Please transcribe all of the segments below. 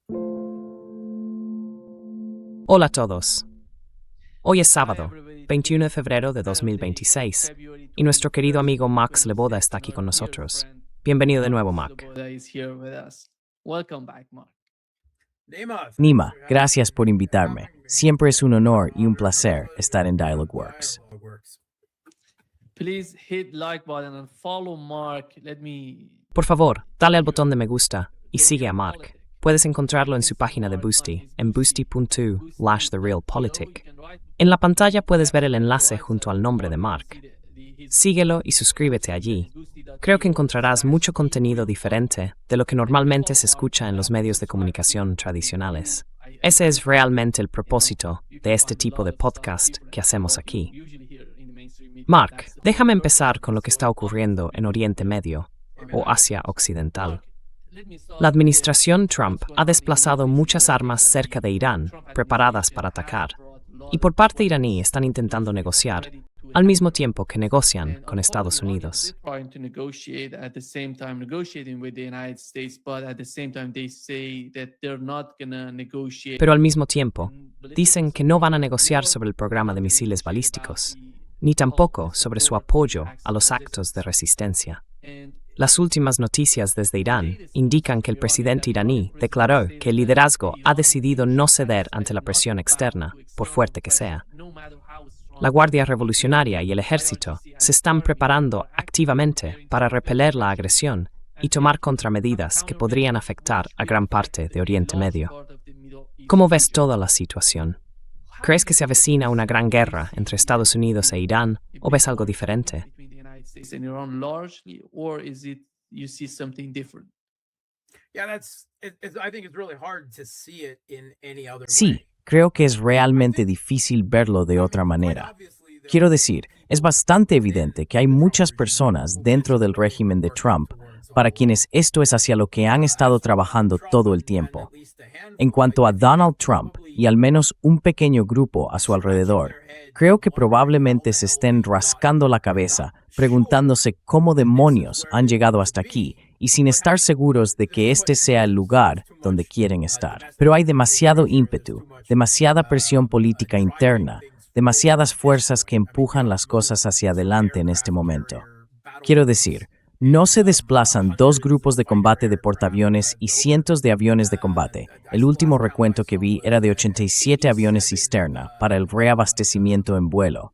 Hola a todos. Hoy es sábado, 21 de febrero de 2026, y nuestro querido amigo Max Leboda está aquí con nosotros. Bienvenido de nuevo, Mac. Nima, gracias por invitarme. Siempre es un honor y un placer estar en Dialogworks. Por favor, dale al botón de me gusta y sigue a Mark. Puedes encontrarlo en su página de Boosty, en boosty.to/therealpolitik. En la pantalla puedes ver el enlace junto al nombre de Mark. Síguelo y suscríbete allí. Creo que encontrarás mucho contenido diferente de lo que normalmente se escucha en los medios de comunicación tradicionales. Ese es realmente el propósito de este tipo de podcast que hacemos aquí. Mark, déjame empezar con lo que está ocurriendo en Oriente Medio o Asia Occidental. La administración Trump ha desplazado muchas armas cerca de Irán, preparadas para atacar, y por parte iraní están intentando negociar, al mismo tiempo que negocian con Estados Unidos. Pero al mismo tiempo, dicen que no van a negociar sobre el programa de misiles balísticos, ni tampoco sobre su apoyo a los actos de resistencia. Las últimas noticias desde Irán indican que el presidente iraní declaró que el liderazgo ha decidido no ceder ante la presión externa, por fuerte que sea. La Guardia Revolucionaria y el ejército se están preparando activamente para repeler la agresión y tomar contramedidas que podrían afectar a gran parte de Oriente Medio. ¿Cómo ves toda la situación? ¿Crees que se avecina una gran guerra entre Estados Unidos e Irán o ves algo diferente? Sí, creo que es realmente difícil verlo de otra manera. Quiero decir, es bastante evidente que hay muchas personas dentro del régimen de Trump para quienes esto es hacia lo que han estado trabajando todo el tiempo. En cuanto a Donald Trump y al menos un pequeño grupo a su alrededor, creo que probablemente se estén rascando la cabeza, preguntándose cómo demonios han llegado hasta aquí y sin estar seguros de que este sea el lugar donde quieren estar. Pero hay demasiado ímpetu, demasiada presión política interna, demasiadas fuerzas que empujan las cosas hacia adelante en este momento. Quiero decir, no se desplazan dos grupos de combate de portaaviones y cientos de aviones de combate. El último recuento que vi era de 87 aviones cisterna para el reabastecimiento en vuelo.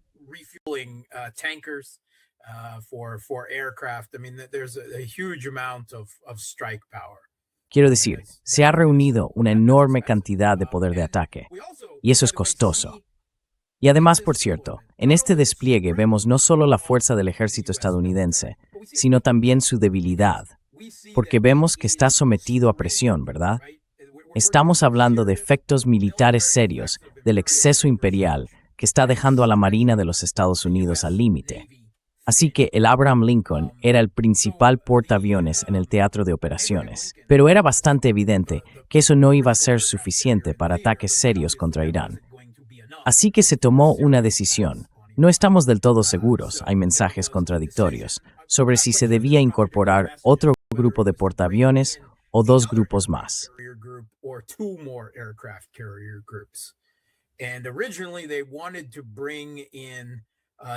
Quiero decir, se ha reunido una enorme cantidad de poder de ataque, y eso es costoso. Y además, por cierto, en este despliegue vemos no solo la fuerza del ejército estadounidense, sino también su debilidad, porque vemos que está sometido a presión, ¿verdad? Estamos hablando de efectos militares serios del exceso imperial que está dejando a la Marina de los Estados Unidos al límite. Así que el Abraham Lincoln era el principal portaaviones en el teatro de operaciones, pero era bastante evidente que eso no iba a ser suficiente para ataques serios contra Irán. Así que se tomó una decisión. No estamos del todo seguros, hay mensajes contradictorios, sobre si se debía incorporar otro grupo de portaaviones o dos grupos más.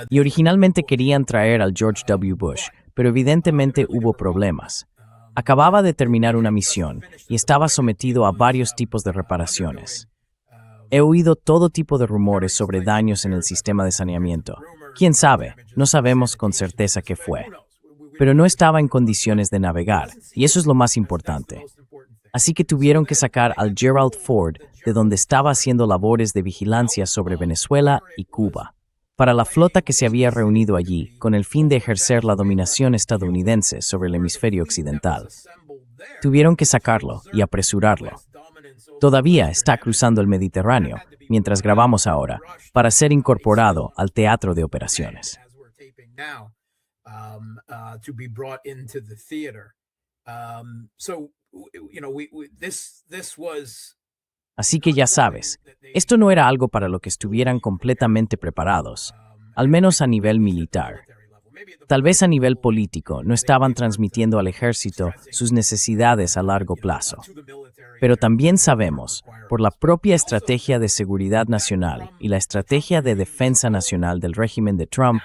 Y originalmente querían traer al George W. Bush, pero evidentemente hubo problemas. Acababa de terminar una misión y estaba sometido a varios tipos de reparaciones. He oído todo tipo de rumores sobre daños en el sistema de saneamiento. ¿Quién sabe? No sabemos con certeza qué fue. Pero no estaba en condiciones de navegar, y eso es lo más importante. Así que tuvieron que sacar al Gerald Ford de donde estaba haciendo labores de vigilancia sobre Venezuela y Cuba, para la flota que se había reunido allí con el fin de ejercer la dominación estadounidense sobre el hemisferio occidental. Tuvieron que sacarlo y apresurarlo. Todavía está cruzando el Mediterráneo, mientras grabamos ahora, para ser incorporado al teatro de operaciones. Así que ya sabes, esto no era algo para lo que estuvieran completamente preparados, al menos a nivel militar. Tal vez a nivel político no estaban transmitiendo al ejército sus necesidades a largo plazo. Pero también sabemos, por la propia estrategia de seguridad nacional y la estrategia de defensa nacional del régimen de Trump,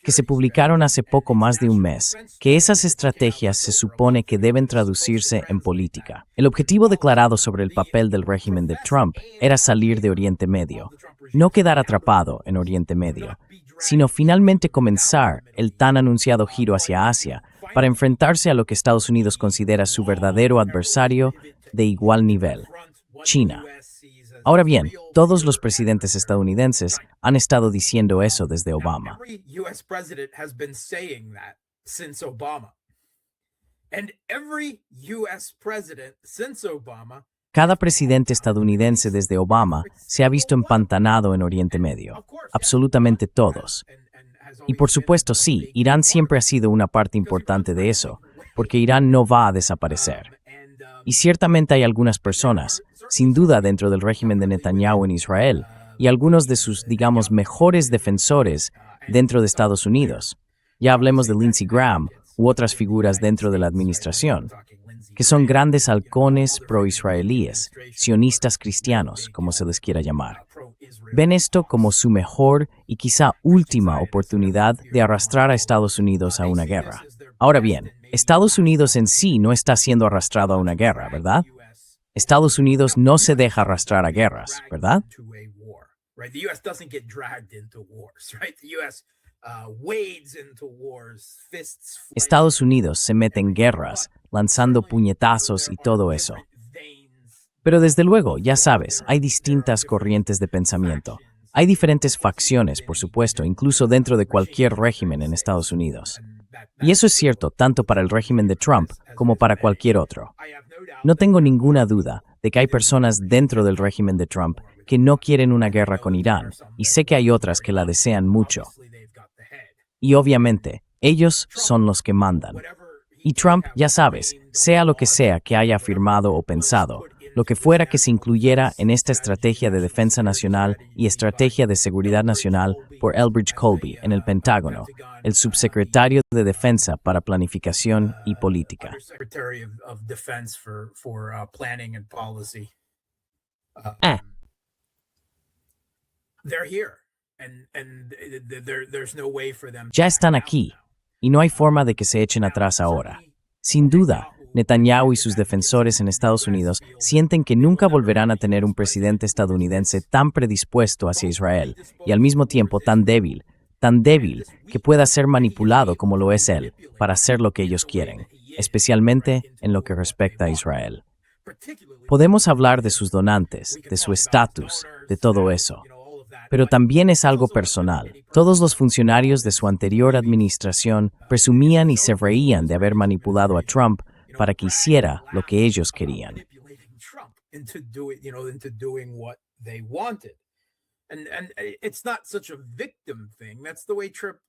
que se publicaron hace poco más de un mes, que esas estrategias se supone que deben traducirse en política. El objetivo declarado sobre el papel del régimen de Trump era salir de Oriente Medio, no quedar atrapado en Oriente Medio, sino finalmente comenzar el tan anunciado giro hacia Asia para enfrentarse a lo que Estados Unidos considera su verdadero adversario de igual nivel, China. Ahora bien, todos los presidentes estadounidenses han estado diciendo eso desde Obama. Cada presidente estadounidense desde Obama se ha visto empantanado en Oriente Medio. Absolutamente todos. Y por supuesto sí, Irán siempre ha sido una parte importante de eso, porque Irán no va a desaparecer. Y ciertamente hay algunas personas, sin duda dentro del régimen de Netanyahu en Israel, y algunos de sus, digamos, mejores defensores dentro de Estados Unidos. Ya hablemos de Lindsey Graham u otras figuras dentro de la administración, que son grandes halcones pro-israelíes, sionistas cristianos, como se les quiera llamar. Ven esto como su mejor y quizá última oportunidad de arrastrar a Estados Unidos a una guerra. Ahora bien, Estados Unidos en sí no está siendo arrastrado a una guerra, ¿verdad? Estados Unidos no se deja arrastrar a guerras, ¿verdad? Estados Unidos se mete en guerras, lanzando puñetazos y todo eso. Pero desde luego, ya sabes, hay distintas corrientes de pensamiento. Hay diferentes facciones, por supuesto, incluso dentro de cualquier régimen en Estados Unidos. Y eso es cierto tanto para el régimen de Trump como para cualquier otro. No tengo ninguna duda de que hay personas dentro del régimen de Trump que no quieren una guerra con Irán, y sé que hay otras que la desean mucho. Y obviamente, ellos son los que mandan. Y Trump, ya sabes, sea lo que sea que haya afirmado o pensado, lo que fuera que se incluyera en esta estrategia de defensa nacional y estrategia de seguridad nacional por Elbridge Colby en el Pentágono, el subsecretario de Defensa para Planificación y Política. Ya están aquí, y no hay forma de que se echen atrás ahora. Sin duda, Netanyahu y sus defensores en Estados Unidos sienten que nunca volverán a tener un presidente estadounidense tan predispuesto hacia Israel y al mismo tiempo tan débil que pueda ser manipulado como lo es él para hacer lo que ellos quieren, especialmente en lo que respecta a Israel. Podemos hablar de sus donantes, de su estatus, de todo eso. Pero también es algo personal. Todos los funcionarios de su anterior administración presumían y se reían de haber manipulado a Trump para que hiciera lo que ellos querían.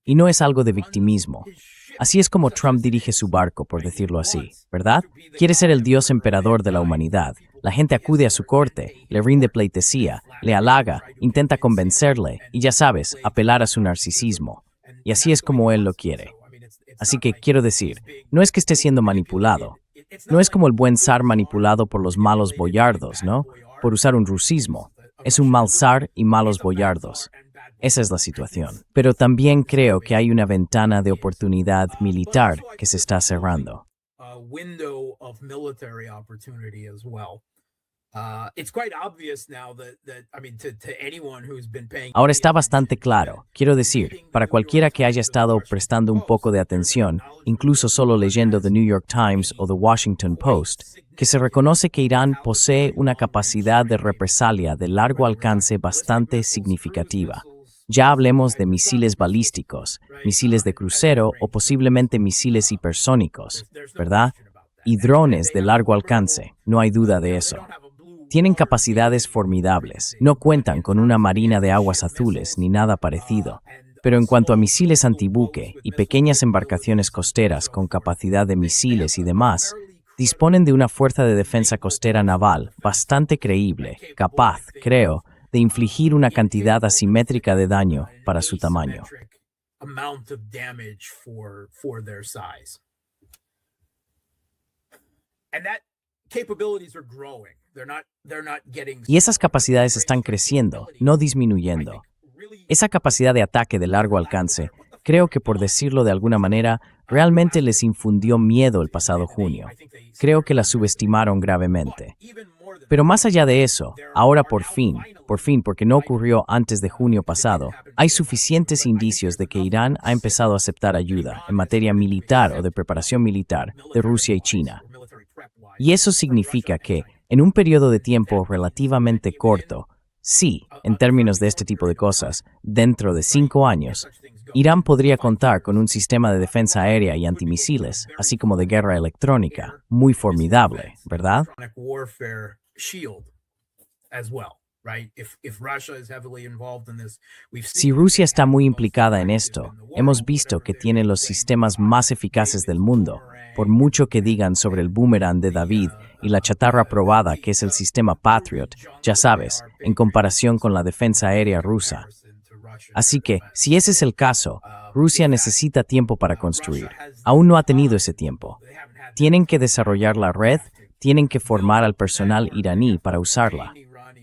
Y no es algo de victimismo. Así es como Trump dirige su barco, por decirlo así, ¿verdad? Quiere ser el dios emperador de la humanidad. La gente acude a su corte, le rinde pleitesía, le halaga, intenta convencerle y, ya sabes, apelar a su narcisismo. Y así es como él lo quiere. Así que quiero decir, no es que esté siendo manipulado. No es como el buen zar manipulado por los malos boyardos, ¿no? Por usar un rusismo. Es un mal zar y malos boyardos. Esa es la situación. Pero también creo que hay una ventana de oportunidad militar que se está cerrando. Ahora está bastante claro, quiero decir, para cualquiera que haya estado prestando un poco de atención, incluso solo leyendo The New York Times o The Washington Post, que se reconoce que Irán posee una capacidad de represalia de largo alcance bastante significativa. Ya hablemos de misiles balísticos, misiles de crucero o posiblemente misiles hipersónicos, ¿verdad? Y drones de largo alcance, no hay duda de eso. Tienen capacidades formidables, no cuentan con una marina de aguas azules ni nada parecido, pero en cuanto a misiles antibuque y pequeñas embarcaciones costeras con capacidad de misiles y demás, disponen de una fuerza de defensa costera naval bastante creíble, capaz, creo, de infligir una cantidad asimétrica de daño para su tamaño. amount of damage for their size. And that capabilities are growing. They're not getting. Y esas capacidades están creciendo, no disminuyendo. Esa capacidad de ataque de largo alcance, creo que por decirlo de alguna manera, realmente les infundió miedo el pasado junio. Creo que la subestimaron gravemente. Pero más allá de eso, ahora por fin, porque no ocurrió antes de junio pasado, hay suficientes indicios de que Irán ha empezado a aceptar ayuda en materia militar o de preparación militar de Rusia y China. Y eso significa que, en un periodo de tiempo relativamente corto, sí, en términos de este tipo de cosas, dentro de 5 años, Irán podría contar con un sistema de defensa aérea y antimisiles, así como de guerra electrónica, muy formidable, ¿verdad? Si Rusia está muy implicada en esto, hemos visto que tiene los sistemas más eficaces del mundo, por mucho que digan sobre el boomerang de David y la chatarra probada que es el sistema Patriot, ya sabes, en comparación con la defensa aérea rusa. Así que, si ese es el caso, Rusia necesita tiempo para construir. Aún no ha tenido ese tiempo. Tienen que desarrollar la red, tienen que formar al personal iraní para usarla.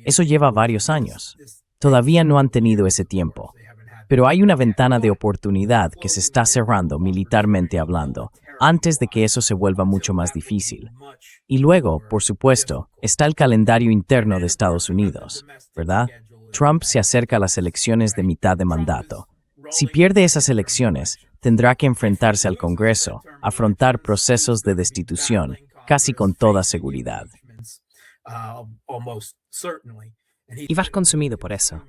Eso lleva varios años. Todavía no han tenido ese tiempo. Pero hay una ventana de oportunidad que se está cerrando militarmente hablando, antes de que eso se vuelva mucho más difícil. Y luego, por supuesto, está el calendario interno de Estados Unidos, ¿verdad? Trump se acerca a las elecciones de mitad de mandato. Si pierde esas elecciones, tendrá que enfrentarse al Congreso, afrontar procesos de destitución, casi con toda seguridad. Y vas consumido por eso.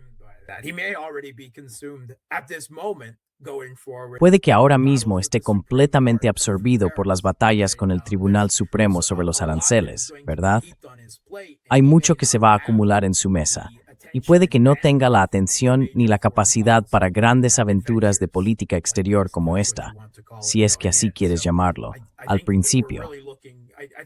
Puede que ahora mismo esté completamente absorbido por las batallas con el Tribunal Supremo sobre los aranceles, ¿verdad? Hay mucho que se va a acumular en su mesa, y puede que no tenga la atención ni la capacidad para grandes aventuras de política exterior como esta, si es que así quieres llamarlo, al principio.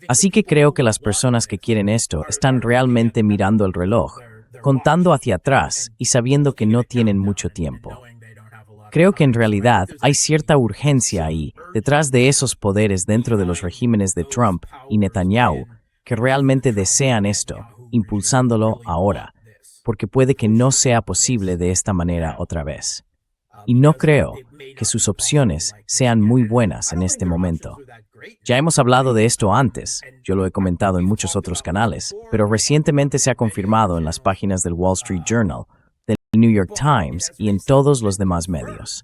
Así que creo que las personas que quieren esto están realmente mirando el reloj, contando hacia atrás y sabiendo que no tienen mucho tiempo. Creo que en realidad hay cierta urgencia ahí, detrás de esos poderes dentro de los regímenes de Trump y Netanyahu, que realmente desean esto, impulsándolo ahora, porque puede que no sea posible de esta manera otra vez. Y no creo que sus opciones sean muy buenas en este momento. Ya hemos hablado de esto antes, yo lo he comentado en muchos otros canales, pero recientemente se ha confirmado en las páginas del Wall Street Journal, del New York Times y en todos los demás medios.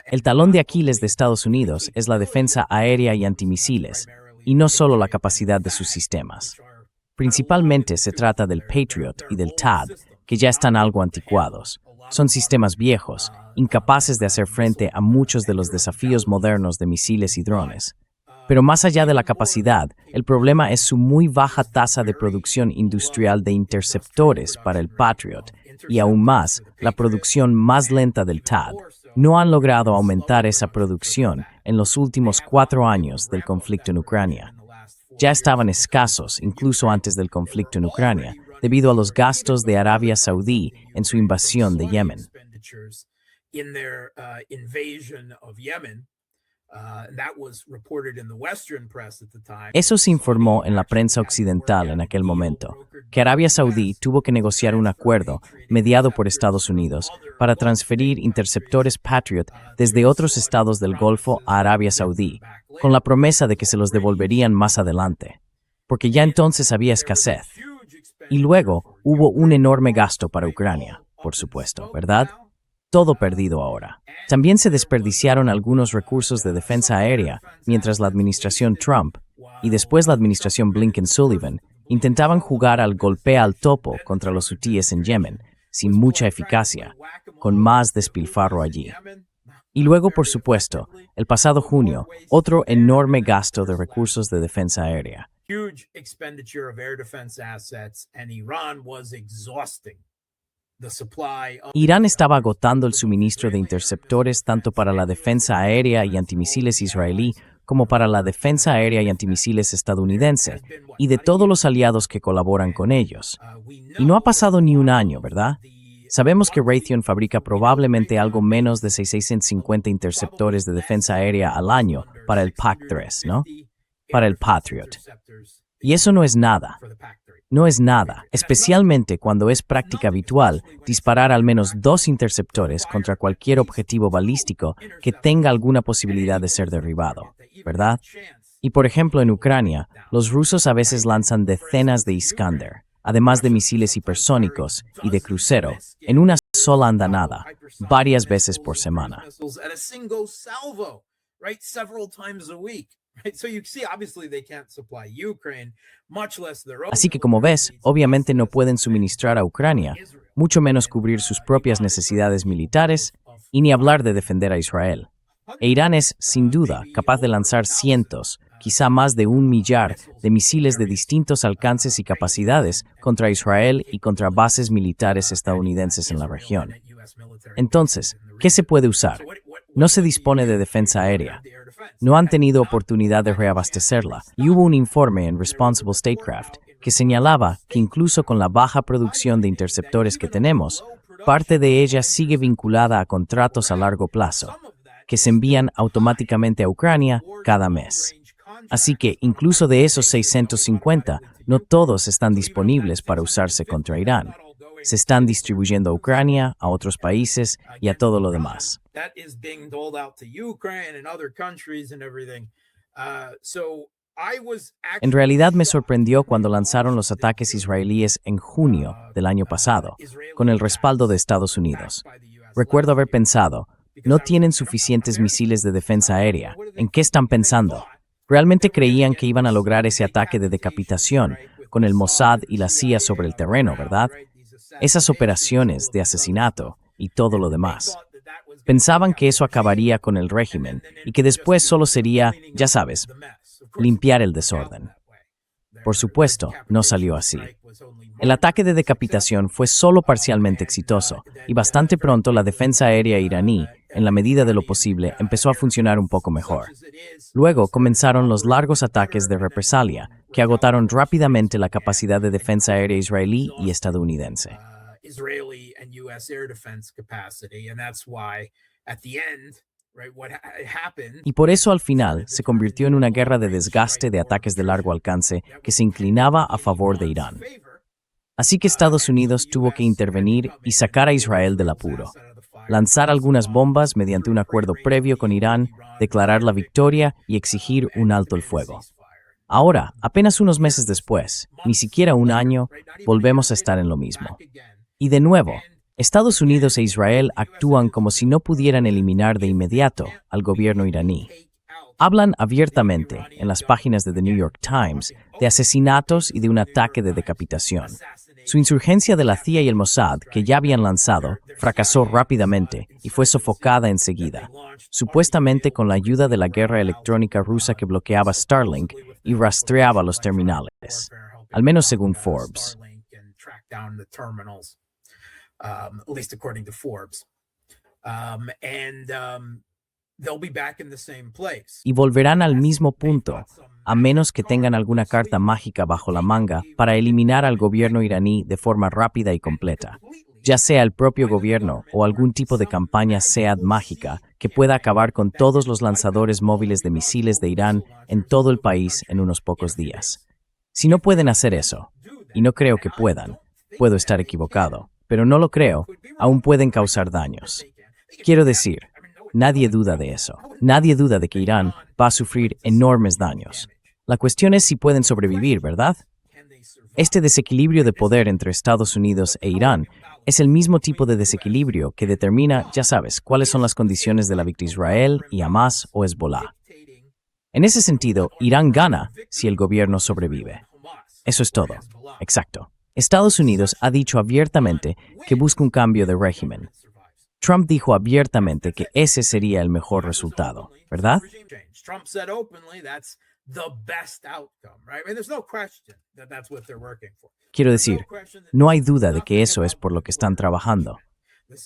El talón de Aquiles de Estados Unidos es la defensa aérea y antimisiles, y no solo la capacidad de sus sistemas. Principalmente se trata del Patriot y del THAAD, que ya están algo anticuados. Son sistemas viejos, incapaces de hacer frente a muchos de los desafíos modernos de misiles y drones. Pero más allá de la capacidad, el problema es su muy baja tasa de producción industrial de interceptores para el Patriot, y aún más, la producción más lenta del THAAD. No han logrado aumentar esa producción en los últimos 4 años del conflicto en Ucrania. Ya estaban escasos incluso antes del conflicto en Ucrania, debido a los gastos de Arabia Saudí en su invasión de Yemen. Eso se informó en la prensa occidental en aquel momento, que Arabia Saudí tuvo que negociar un acuerdo mediado por Estados Unidos para transferir interceptores Patriot desde otros estados del Golfo a Arabia Saudí, con la promesa de que se los devolverían más adelante, porque ya entonces había escasez. Y luego hubo un enorme gasto para Ucrania, por supuesto, ¿verdad? Todo perdido ahora. También se desperdiciaron algunos recursos de defensa aérea mientras la administración Trump y después la administración Blinken-Sullivan intentaban jugar al golpea al topo contra los hutíes en Yemen, sin mucha eficacia, con más despilfarro allí. Y luego, por supuesto, el pasado junio, otro enorme gasto de recursos de defensa aérea. Irán estaba agotando el suministro de interceptores tanto para la defensa aérea y antimisiles israelí como para la defensa aérea y antimisiles estadounidense, y de todos los aliados que colaboran con ellos. Y no ha pasado ni un año, ¿verdad? Sabemos que Raytheon fabrica probablemente algo menos de 650 interceptores de defensa aérea al año para el PAC-3, ¿no? Para el Patriot. Y eso no es nada. No es nada, especialmente cuando es práctica habitual disparar al menos 2 interceptores contra cualquier objetivo balístico que tenga alguna posibilidad de ser derribado, ¿verdad? Y por ejemplo en Ucrania, los rusos a veces lanzan decenas de Iskander, además de misiles hipersónicos y de crucero, en una sola andanada, varias veces por semana. Así que como ves, obviamente no pueden suministrar a Ucrania, mucho menos cubrir sus propias necesidades militares y ni hablar de defender a Israel. E Irán es, sin duda, capaz de lanzar cientos, quizá más de 1 millar de misiles de distintos alcances y capacidades contra Israel y contra bases militares estadounidenses en la región. Entonces, ¿qué se puede usar? No se dispone de defensa aérea. No han tenido oportunidad de reabastecerla, y hubo un informe en Responsible Statecraft que señalaba que incluso con la baja producción de interceptores que tenemos, parte de ella sigue vinculada a contratos a largo plazo, que se envían automáticamente a Ucrania cada mes. Así que, incluso de esos 650, no todos están disponibles para usarse contra Irán. Se están distribuyendo a Ucrania, a otros países y a todo lo demás. En realidad me sorprendió cuando lanzaron los ataques israelíes en junio del año pasado, con el respaldo de Estados Unidos. Recuerdo haber pensado, no tienen suficientes misiles de defensa aérea. ¿En qué están pensando? Realmente creían que iban a lograr ese ataque de decapitación con el Mossad y la CIA sobre el terreno, ¿verdad? Esas operaciones de asesinato y todo lo demás. Pensaban que eso acabaría con el régimen y que después solo sería, ya sabes, limpiar el desorden. Por supuesto, no salió así. El ataque de decapitación fue solo parcialmente exitoso y bastante pronto la defensa aérea iraní, en la medida de lo posible, empezó a funcionar un poco mejor. Luego comenzaron los largos ataques de represalia, que agotaron rápidamente la capacidad de defensa aérea israelí y estadounidense. Y por eso al final se convirtió en una guerra de desgaste de ataques de largo alcance que se inclinaba a favor de Irán. Así que Estados Unidos tuvo que intervenir y sacar a Israel del apuro, lanzar algunas bombas mediante un acuerdo previo con Irán, declarar la victoria y exigir un alto el fuego. Ahora, apenas unos meses después, ni siquiera un año, volvemos a estar en lo mismo. Y de nuevo, Estados Unidos e Israel actúan como si no pudieran eliminar de inmediato al gobierno iraní. Hablan abiertamente en las páginas de The New York Times de asesinatos y de un ataque de decapitación. Su insurgencia de la CIA y el Mossad, que ya habían lanzado, fracasó rápidamente y fue sofocada enseguida, supuestamente con la ayuda de la guerra electrónica rusa que bloqueaba Starlink y rastreaba los terminales, al menos según Forbes. Y volverán al mismo punto, a menos que tengan alguna carta mágica bajo la manga para eliminar al gobierno iraní de forma rápida y completa, ya sea el propio gobierno o algún tipo de campaña SEAD mágica que pueda acabar con todos los lanzadores móviles de misiles de Irán en todo el país en unos pocos días. Si no pueden hacer eso, y no creo que puedan, puedo estar equivocado, pero no lo creo, aún pueden causar daños. Quiero decir, nadie duda de eso. Nadie duda de que Irán va a sufrir enormes daños. La cuestión es si pueden sobrevivir, ¿verdad? Este desequilibrio de poder entre Estados Unidos e Irán es el mismo tipo de desequilibrio que determina, ya sabes, cuáles son las condiciones de la victoria de Israel y Hamas o Hezbollah. En ese sentido, Irán gana si el gobierno sobrevive. Eso es todo. Exacto. Estados Unidos ha dicho abiertamente que busca un cambio de régimen. Trump dijo abiertamente que ese sería el mejor resultado, ¿verdad? Quiero decir, no hay duda de que eso es por lo que están trabajando.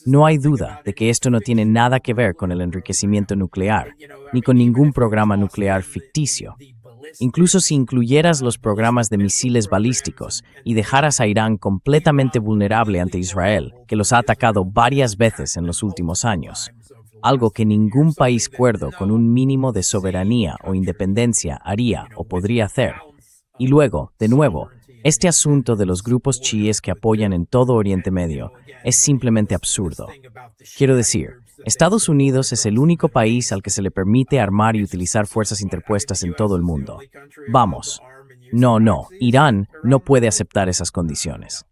No hay duda de que esto no tiene nada que ver con el enriquecimiento nuclear, ni con ningún programa nuclear ficticio. Incluso si incluyeras los programas de misiles balísticos y dejaras a Irán completamente vulnerable ante Israel, que los ha atacado varias veces en los últimos años, algo que ningún país cuerdo con un mínimo de soberanía o independencia haría o podría hacer. Y luego, de nuevo, este asunto de los grupos chiíes que apoyan en todo Oriente Medio es simplemente absurdo. Quiero decir, Estados Unidos es el único país al que se le permite armar y utilizar fuerzas interpuestas en todo el mundo. Vamos. No, Irán no puede aceptar esas condiciones.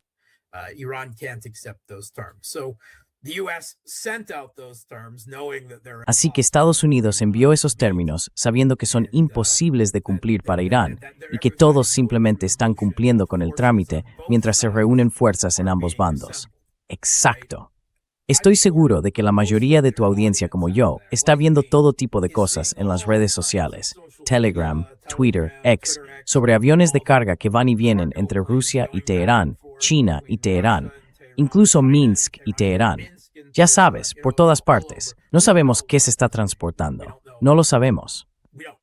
Así que Estados Unidos envió esos términos sabiendo que son imposibles de cumplir para Irán y que todos simplemente están cumpliendo con el trámite mientras se reúnen fuerzas en ambos bandos. Exacto. Estoy seguro de que la mayoría de tu audiencia como yo está viendo todo tipo de cosas en las redes sociales, Telegram, Twitter, X, sobre aviones de carga que van y vienen entre Rusia y Teherán, China y Teherán, incluso Minsk y Teherán. Ya sabes, por todas partes. No sabemos qué se está transportando. No lo sabemos.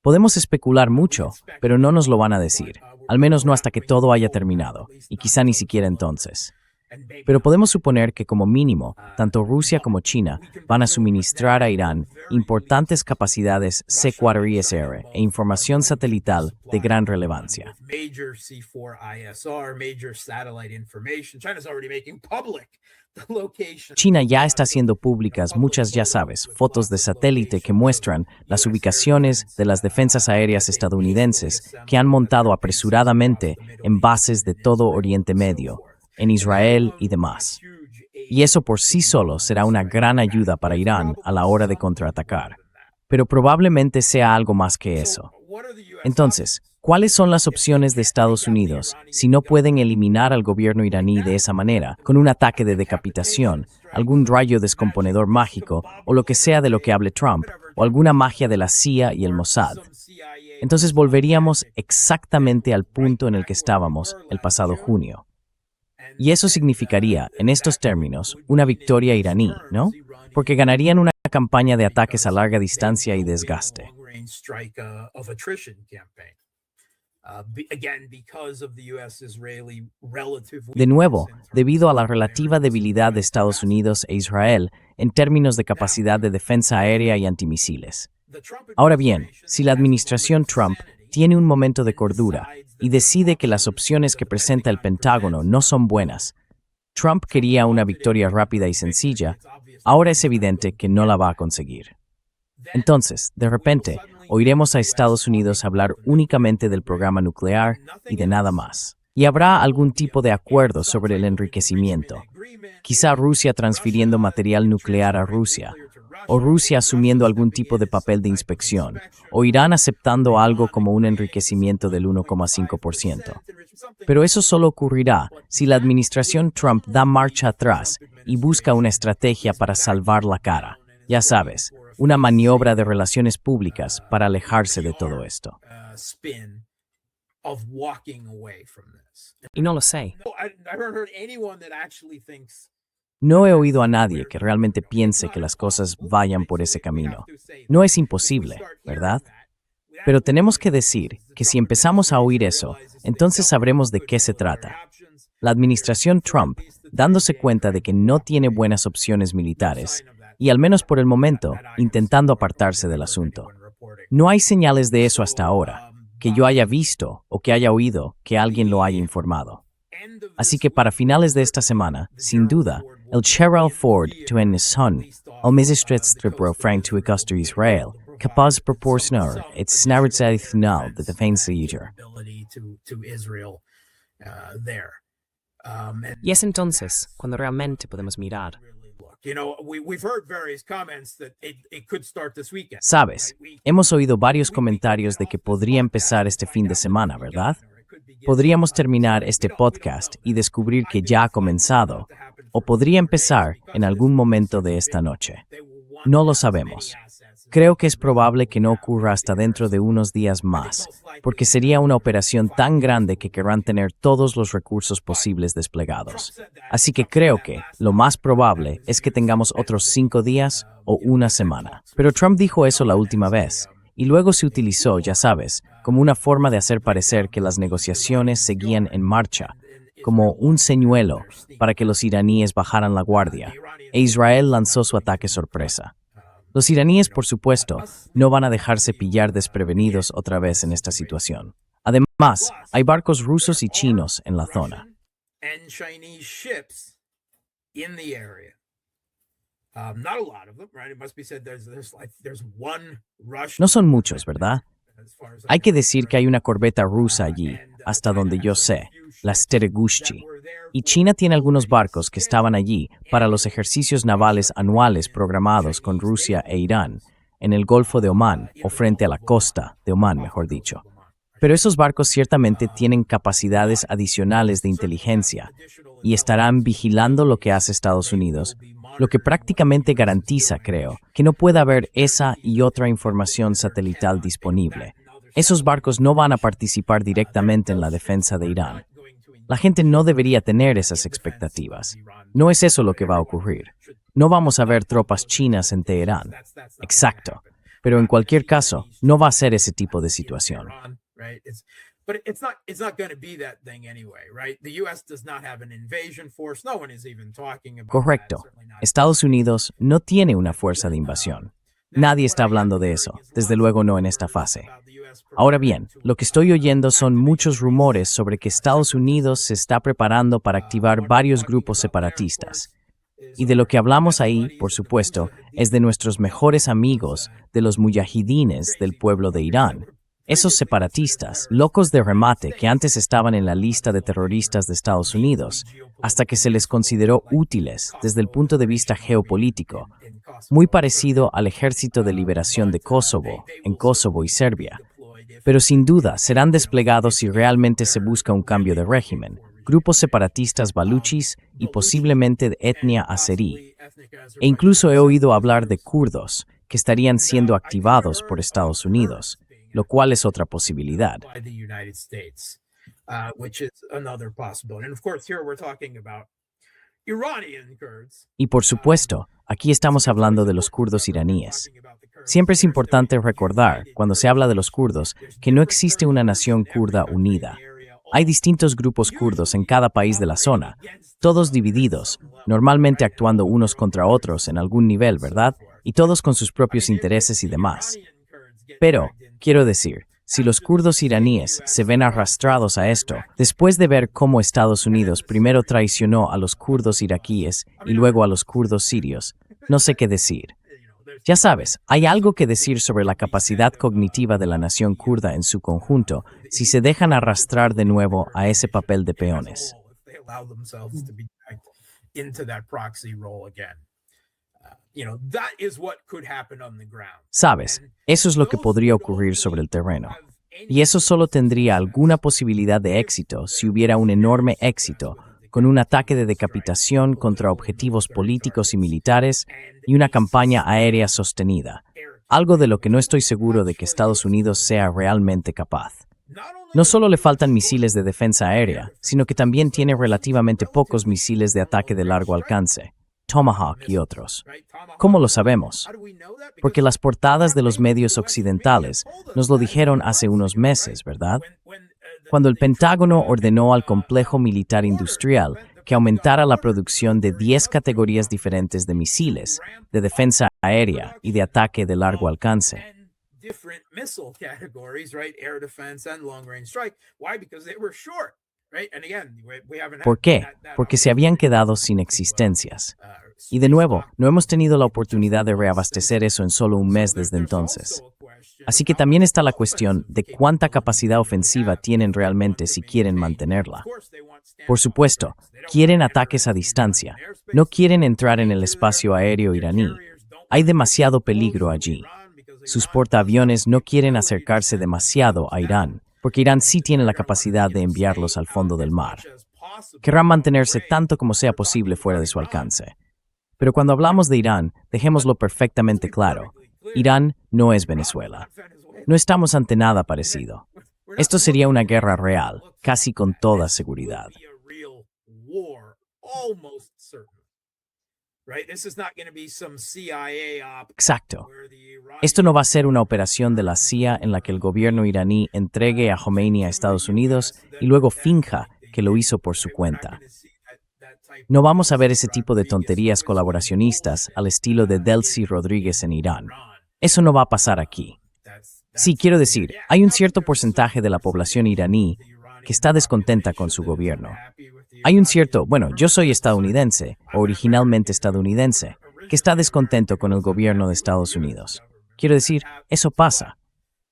Podemos especular mucho, pero no nos lo van a decir. Al menos no hasta que todo haya terminado, y quizá ni siquiera entonces. Pero podemos suponer que como mínimo, tanto Rusia como China van a suministrar a Irán importantes capacidades C4ISR e información satelital de gran relevancia. China ya está haciendo públicas muchas, ya sabes, fotos de satélite que muestran las ubicaciones de las defensas aéreas estadounidenses que han montado apresuradamente en bases de todo Oriente Medio, en Israel y demás. Y eso por sí solo será una gran ayuda para Irán a la hora de contraatacar. Pero probablemente sea algo más que eso. Entonces, ¿cuáles son las opciones de Estados Unidos si no pueden eliminar al gobierno iraní de esa manera, con un ataque de decapitación, algún rayo descomponedor mágico o lo que sea de lo que hable Trump, o alguna magia de la CIA y el Mossad? Entonces volveríamos exactamente al punto en el que estábamos el pasado junio. Y eso significaría, en estos términos, una victoria iraní, ¿no? Porque ganarían una campaña de ataques a larga distancia y desgaste. De nuevo, debido a la relativa debilidad de Estados Unidos e Israel en términos de capacidad de defensa aérea y antimisiles. Ahora bien, si la administración Trump tiene un momento de cordura y decide que las opciones que presenta el Pentágono no son buenas, Trump quería una victoria rápida y sencilla, ahora es evidente que no la va a conseguir. Entonces, de repente, oiremos a Estados Unidos hablar únicamente del programa nuclear y de nada más. Y habrá algún tipo de acuerdo sobre el enriquecimiento. Quizá Rusia transfiriendo material nuclear a Rusia, o Rusia asumiendo algún tipo de papel de inspección, o Irán aceptando algo como un enriquecimiento del 1,5%. Pero eso solo ocurrirá si la administración Trump da marcha atrás y busca una estrategia para salvar la cara. Ya sabes, una maniobra de relaciones públicas para alejarse de todo esto. Y no lo sé. No he oído a nadie que realmente piense que las cosas vayan por ese camino. No es imposible, ¿verdad? Pero tenemos que decir que si empezamos a oír eso, entonces sabremos de qué se trata. La administración Trump, dándose cuenta de que no tiene buenas opciones militares, y al menos por el momento, intentando apartarse del asunto. No hay señales de eso hasta ahora, que yo haya visto o que haya oído que alguien lo haya informado. Así que para finales de esta semana, sin duda, el Gerald Ford to en son, al ministerstrebro frank to ikoster Israel, capaz proporcionar et snarritzational de defensa user. Y es entonces cuando realmente podemos mirar. Sabes, hemos oído varios comentarios de que podría empezar este fin de semana, ¿verdad? Podríamos terminar este podcast y descubrir que ya ha comenzado, o podría empezar en algún momento de esta noche. No lo sabemos. Creo que es probable que no ocurra hasta dentro de unos días más, porque sería una operación tan grande que querrán tener todos los recursos posibles desplegados. Así que creo que lo más probable es que tengamos otros 5 días o una semana. Pero Trump dijo eso la última vez, y luego se utilizó, ya sabes, como una forma de hacer parecer que las negociaciones seguían en marcha, como un señuelo para que los iraníes bajaran la guardia, e Israel lanzó su ataque sorpresa. Los iraníes, por supuesto, no van a dejarse pillar desprevenidos otra vez en esta situación. Además, hay barcos rusos y chinos en la zona. No son muchos, ¿verdad? Hay que decir que hay una corbeta rusa allí, hasta donde yo sé, la Steregushchi. Y China tiene algunos barcos que estaban allí para los ejercicios navales anuales programados con Rusia e Irán, en el Golfo de Omán, o frente a la costa de Omán, mejor dicho. Pero esos barcos ciertamente tienen capacidades adicionales de inteligencia y estarán vigilando lo que hace Estados Unidos, lo que prácticamente garantiza, creo, que no pueda haber esa y otra información satelital disponible. Esos barcos no van a participar directamente en la defensa de Irán. La gente no debería tener esas expectativas. No es eso lo que va a ocurrir. No vamos a ver tropas chinas en Teherán. Exacto. Pero en cualquier caso, no va a ser ese tipo de situación. Correcto. Estados Unidos no tiene una fuerza de invasión. Nadie está hablando de eso, desde luego no en esta fase. Ahora bien, lo que estoy oyendo son muchos rumores sobre que Estados Unidos se está preparando para activar varios grupos separatistas. Y de lo que hablamos ahí, por supuesto, es de nuestros mejores amigos, de los mujahidines del pueblo de Irán. Esos separatistas, locos de remate que antes estaban en la lista de terroristas de Estados Unidos, hasta que se les consideró útiles desde el punto de vista geopolítico, muy parecido al Ejército de Liberación de Kosovo, en Kosovo y Serbia. Pero sin duda serán desplegados si realmente se busca un cambio de régimen, grupos separatistas baluchis y posiblemente de etnia azerí. E incluso he oído hablar de kurdos que estarían siendo activados por Estados Unidos, lo cual es otra posibilidad. Y por supuesto, aquí estamos hablando de los kurdos iraníes. Siempre es importante recordar, cuando se habla de los kurdos, que no existe una nación kurda unida. Hay distintos grupos kurdos en cada país de la zona, todos divididos, normalmente actuando unos contra otros en algún nivel, ¿verdad? Y todos con sus propios intereses y demás. Pero, quiero decir, si los kurdos iraníes se ven arrastrados a esto, después de ver cómo Estados Unidos primero traicionó a los kurdos iraquíes y luego a los kurdos sirios, no sé qué decir. Ya sabes, hay algo que decir sobre la capacidad cognitiva de la nación kurda en su conjunto si se dejan arrastrar de nuevo a ese papel de peones. Sabes, eso es lo que podría ocurrir sobre el terreno. Y eso solo tendría alguna posibilidad de éxito si hubiera un enorme éxito con un ataque de decapitación contra objetivos políticos y militares y una campaña aérea sostenida, algo de lo que no estoy seguro de que Estados Unidos sea realmente capaz. No solo le faltan misiles de defensa aérea, sino que también tiene relativamente pocos misiles de ataque de largo alcance, Tomahawk y otros. ¿Cómo lo sabemos? Porque las portadas de los medios occidentales nos lo dijeron hace unos meses, ¿verdad? Cuando el Pentágono ordenó al complejo militar industrial que aumentara la producción de 10 categorías diferentes de misiles, de defensa aérea y de ataque de largo alcance. ¿Por qué? Porque se habían quedado sin existencias. Y de nuevo, no hemos tenido la oportunidad de reabastecer eso en solo un mes desde entonces. Así que también está la cuestión de cuánta capacidad ofensiva tienen realmente si quieren mantenerla. Por supuesto, quieren ataques a distancia, no quieren entrar en el espacio aéreo iraní. Hay demasiado peligro allí. Sus portaaviones no quieren acercarse demasiado a Irán, porque Irán sí tiene la capacidad de enviarlos al fondo del mar. Querrán mantenerse tanto como sea posible fuera de su alcance. Pero cuando hablamos de Irán, dejémoslo perfectamente claro. Irán no es Venezuela. No estamos ante nada parecido. Esto sería una guerra real, casi con toda seguridad. Exacto. Esto no va a ser una operación de la CIA en la que el gobierno iraní entregue a Khomeini a Estados Unidos y luego finja que lo hizo por su cuenta. No vamos a ver ese tipo de tonterías colaboracionistas al estilo de Delcy Rodríguez en Irán. Eso no va a pasar aquí. Sí, quiero decir, hay un cierto porcentaje de la población iraní que está descontenta con su gobierno. Hay un cierto, yo soy estadounidense, o originalmente estadounidense, que está descontento con el gobierno de Estados Unidos. Quiero decir, eso pasa.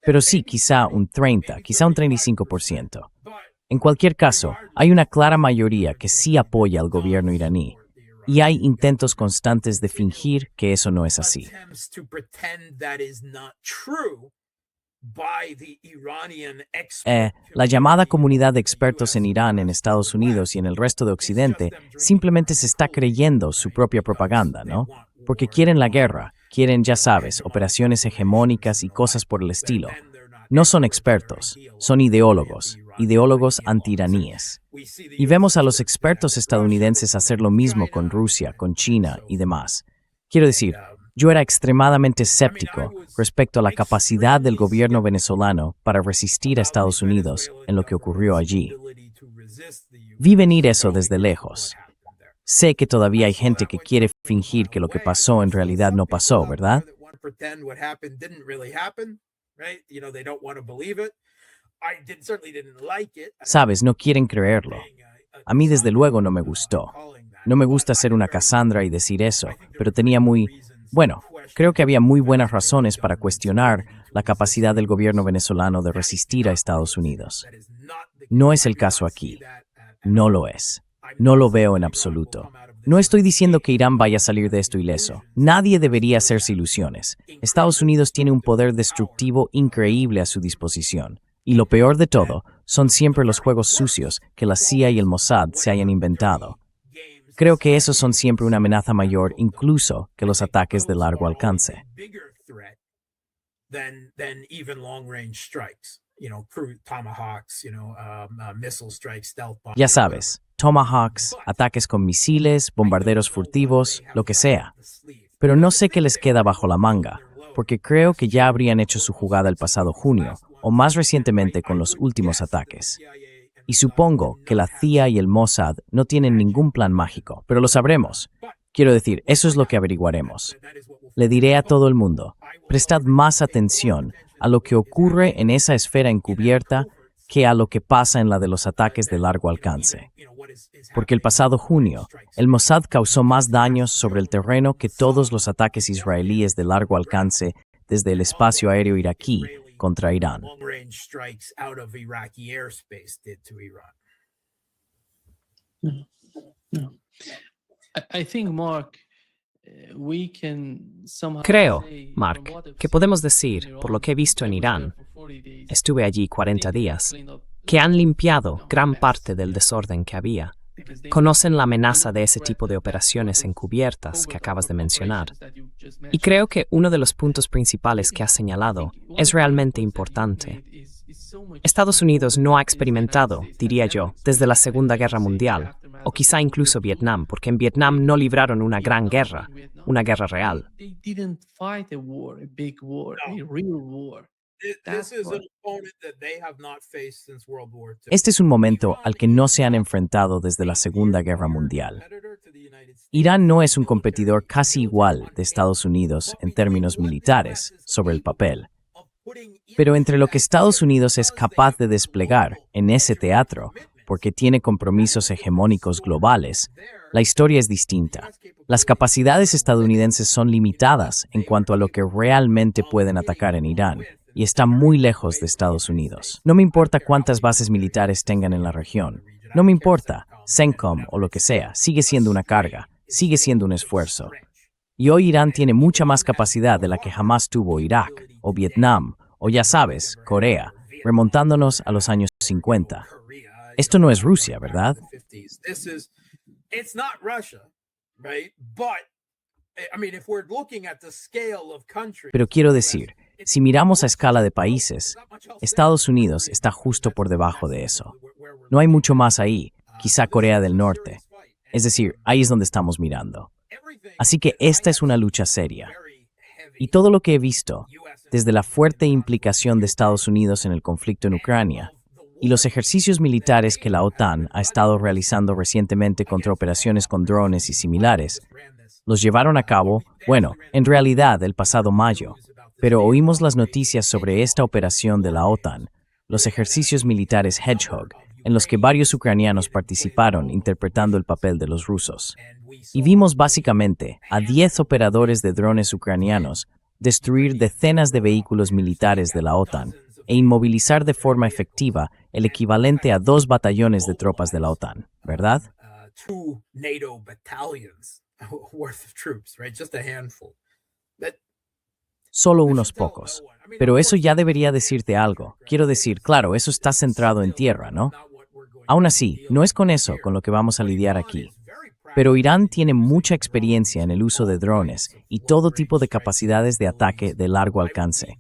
Pero sí, quizá un 30, quizá un 35%. En cualquier caso, hay una clara mayoría que sí apoya al gobierno iraní, y hay intentos constantes de fingir que eso no es así. La llamada comunidad de expertos en Irán, en Estados Unidos y en el resto de Occidente simplemente se está creyendo su propia propaganda, ¿no? Porque quieren la guerra, quieren, ya sabes, operaciones hegemónicas y cosas por el estilo. No son expertos, son ideólogos anti-iraníes. Y vemos a los expertos estadounidenses hacer lo mismo con Rusia, con China y demás. Quiero decir, yo era extremadamente escéptico respecto a la capacidad del gobierno venezolano para resistir a Estados Unidos en lo que ocurrió allí. Vi venir eso desde lejos. Sé que todavía hay gente que quiere fingir que lo que pasó en realidad no pasó, ¿verdad? Sabes, no quieren creerlo. A mí desde luego no me gustó. No me gusta ser una Cassandra y decir eso, pero creo que había muy buenas razones para cuestionar la capacidad del gobierno venezolano de resistir a Estados Unidos. No es el caso aquí. No lo es. No lo veo en absoluto. No estoy diciendo que Irán vaya a salir de esto ileso. Nadie debería hacerse ilusiones. Estados Unidos tiene un poder destructivo increíble a su disposición. Y lo peor de todo son siempre los juegos sucios que la CIA y el Mossad se hayan inventado. Creo que esos son siempre una amenaza mayor incluso que los ataques de largo alcance. Ya sabes, Tomahawks, ataques con misiles, bombarderos furtivos, lo que sea. Pero no sé qué les queda bajo la manga, porque creo que ya habrían hecho su jugada el pasado junio, o más recientemente con los últimos ataques. Y supongo que la CIA y el Mossad no tienen ningún plan mágico, pero lo sabremos. Quiero decir, eso es lo que averiguaremos. Le diré a todo el mundo, prestad más atención a lo que ocurre en esa esfera encubierta que a lo que pasa en la de los ataques de largo alcance. Porque el pasado junio, el Mossad causó más daños sobre el terreno que todos los ataques israelíes de largo alcance desde el espacio aéreo iraquí contra Irán. Creo, Mark, que podemos decir, por lo que he visto en Irán, estuve allí 40 días, que han limpiado gran parte del desorden que había. Conocen la amenaza de ese tipo de operaciones encubiertas que acabas de mencionar. Y creo que uno de los puntos principales que has señalado es realmente importante. Estados Unidos no ha experimentado, diría yo, desde la Segunda Guerra Mundial, o quizá incluso Vietnam, porque en Vietnam no libraron una gran guerra, una guerra real. Este es un momento al que no se han enfrentado desde la Segunda Guerra Mundial. Irán no es un competidor casi igual de Estados Unidos en términos militares, sobre el papel. Pero entre lo que Estados Unidos es capaz de desplegar en ese teatro, porque tiene compromisos hegemónicos globales, la historia es distinta. Las capacidades estadounidenses son limitadas en cuanto a lo que realmente pueden atacar en Irán, y está muy lejos de Estados Unidos. No me importa cuántas bases militares tengan en la región. No me importa, CENTCOM o lo que sea, sigue siendo una carga, sigue siendo un esfuerzo. Y hoy Irán tiene mucha más capacidad de la que jamás tuvo Irak, o Vietnam, o ya sabes, Corea, remontándonos a los años 50. Esto no es Rusia, ¿verdad? I mean, if we're looking at the scale of countries, Pero quiero decir, si miramos a escala de países, Estados Unidos está justo por debajo de eso. No hay mucho más ahí, quizá Corea del Norte. Es decir, ahí es donde estamos mirando. Así que esta es una lucha seria. Y todo lo que he visto, desde la fuerte implicación de Estados Unidos en el conflicto en Ucrania, y los ejercicios militares que la OTAN ha estado realizando recientemente contra operaciones con drones y similares, los llevaron a cabo, bueno, en realidad el pasado mayo, pero oímos las noticias sobre esta operación de la OTAN, los ejercicios militares Hedgehog, en los que varios ucranianos participaron interpretando el papel de los rusos. Y vimos básicamente a 10 operadores de drones ucranianos destruir decenas de vehículos militares de la OTAN e inmovilizar de forma efectiva el equivalente a 2 batallones de tropas de la OTAN, ¿verdad? 2 NATO battalions worth of troops, right? Just a handful. Solo unos pocos. Pero eso ya debería decirte algo. Quiero decir, claro, eso está centrado en tierra, ¿no? Aún así, no es con eso con lo que vamos a lidiar aquí. Pero Irán tiene mucha experiencia en el uso de drones y todo tipo de capacidades de ataque de largo alcance.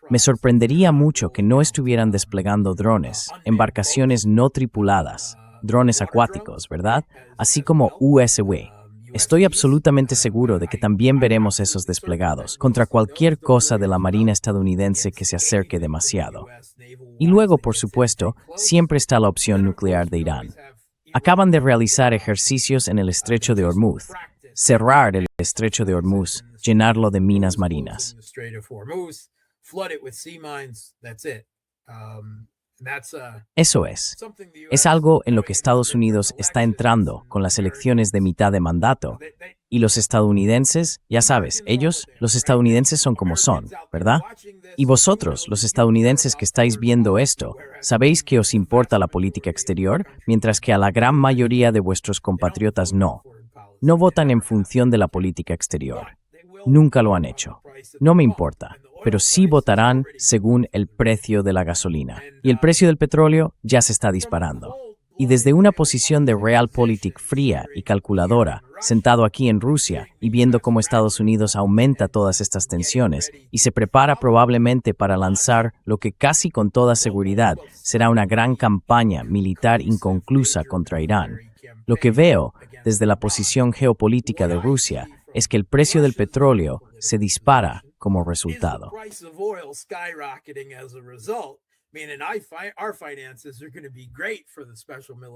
Me sorprendería mucho que no estuvieran desplegando drones, embarcaciones no tripuladas, drones acuáticos, ¿verdad? Así como USW. Estoy absolutamente seguro de que también veremos esos desplegados contra cualquier cosa de la Marina estadounidense que se acerque demasiado. Y luego, por supuesto, siempre está la opción nuclear de Irán. Acaban de realizar ejercicios en el estrecho de Hormuz, cerrar el estrecho de Hormuz, llenarlo de minas marinas. Eso es algo en lo que Estados Unidos está entrando con las elecciones de mitad de mandato. Y los estadounidenses, ya sabes, los estadounidenses son como son, ¿verdad? Y vosotros, los estadounidenses que estáis viendo esto, sabéis que os importa la política exterior, mientras que a la gran mayoría de vuestros compatriotas no. No votan en función de la política exterior. Nunca lo han hecho. No me importa, pero sí votarán según el precio de la gasolina. Y el precio del petróleo ya se está disparando. Y desde una posición de realpolitik fría y calculadora, sentado aquí en Rusia y viendo cómo Estados Unidos aumenta todas estas tensiones y se prepara probablemente para lanzar lo que casi con toda seguridad será una gran campaña militar inconclusa contra Irán, lo que veo desde la posición geopolítica de Rusia es que el precio del petróleo se dispara como resultado.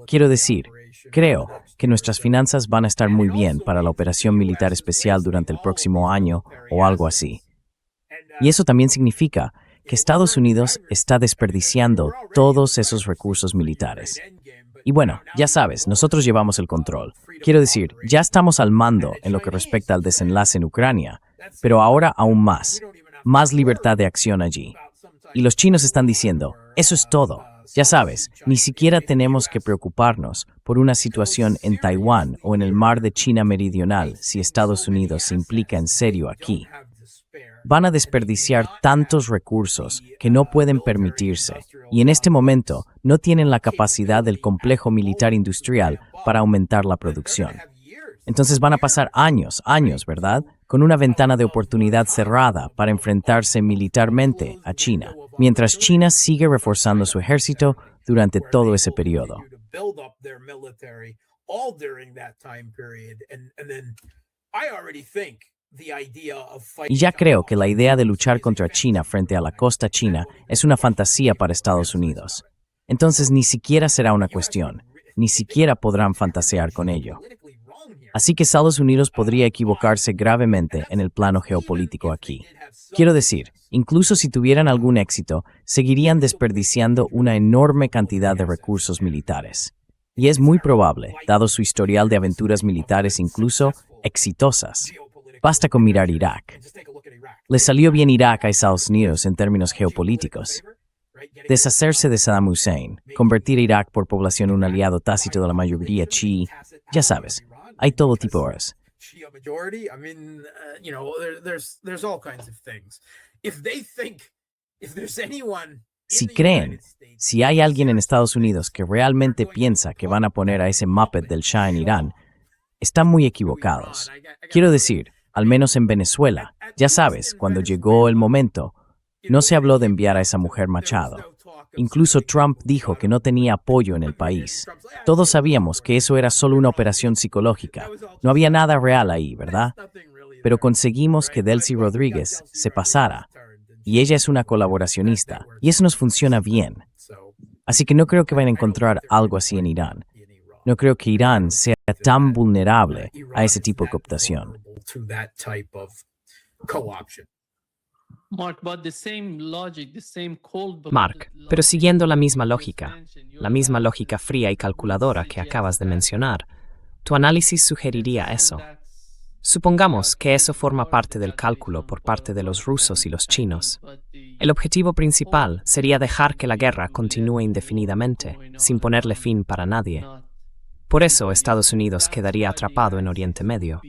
Quiero decir, creo que nuestras finanzas van a estar muy bien para la operación militar especial durante el próximo año o algo así. Y eso también significa que Estados Unidos está desperdiciando todos esos recursos militares. Y bueno, ya sabes, nosotros llevamos el control. Quiero decir, ya estamos al mando en lo que respecta al desenlace en Ucrania, pero ahora aún más libertad de acción allí. Y los chinos están diciendo, eso es todo. Ya sabes, ni siquiera tenemos que preocuparnos por una situación en Taiwán o en el mar de China Meridional si Estados Unidos se implica en serio aquí. Van a desperdiciar tantos recursos que no pueden permitirse, y en este momento no tienen la capacidad del complejo militar industrial para aumentar la producción. Entonces van a pasar años, ¿verdad?, con una ventana de oportunidad cerrada para enfrentarse militarmente a China, mientras China sigue reforzando su ejército durante todo ese periodo. Y ya creo que la idea de luchar contra China frente a la costa china es una fantasía para Estados Unidos. Entonces ni siquiera será una cuestión, ni siquiera podrán fantasear con ello. Así que Estados Unidos podría equivocarse gravemente en el plano geopolítico aquí. Quiero decir, incluso si tuvieran algún éxito, seguirían desperdiciando una enorme cantidad de recursos militares. Y es muy probable, dado su historial de aventuras militares incluso exitosas. Basta con mirar Irak. Le salió bien Irak a Estados Unidos en términos geopolíticos. Deshacerse de Saddam Hussein, convertir a Irak por población en un aliado tácito de la mayoría chií, ya sabes, hay todo tipo de horas. Si creen, si hay alguien en Estados Unidos que realmente piensa que van a poner a ese Muppet del Shah en Irán, están muy equivocados. Quiero decir, al menos en Venezuela. Ya sabes, cuando llegó el momento, no se habló de enviar a esa mujer Machado. Incluso Trump dijo que no tenía apoyo en el país. Todos sabíamos que eso era solo una operación psicológica. No había nada real ahí, ¿verdad? Pero conseguimos que Delcy Rodríguez se pasara. Y ella es una colaboracionista. Y eso nos funciona bien. Así que no creo que vayan a encontrar algo así en Irán. No creo que Irán sea tan vulnerable a ese tipo de cooptación. Mark, pero siguiendo la misma lógica fría y calculadora que acabas de mencionar, tu análisis sugeriría eso. Supongamos que eso forma parte del cálculo por parte de los rusos y los chinos. El objetivo principal sería dejar que la guerra continúe indefinidamente, sin ponerle fin para nadie. Por eso Estados Unidos quedaría atrapado en Oriente Medio.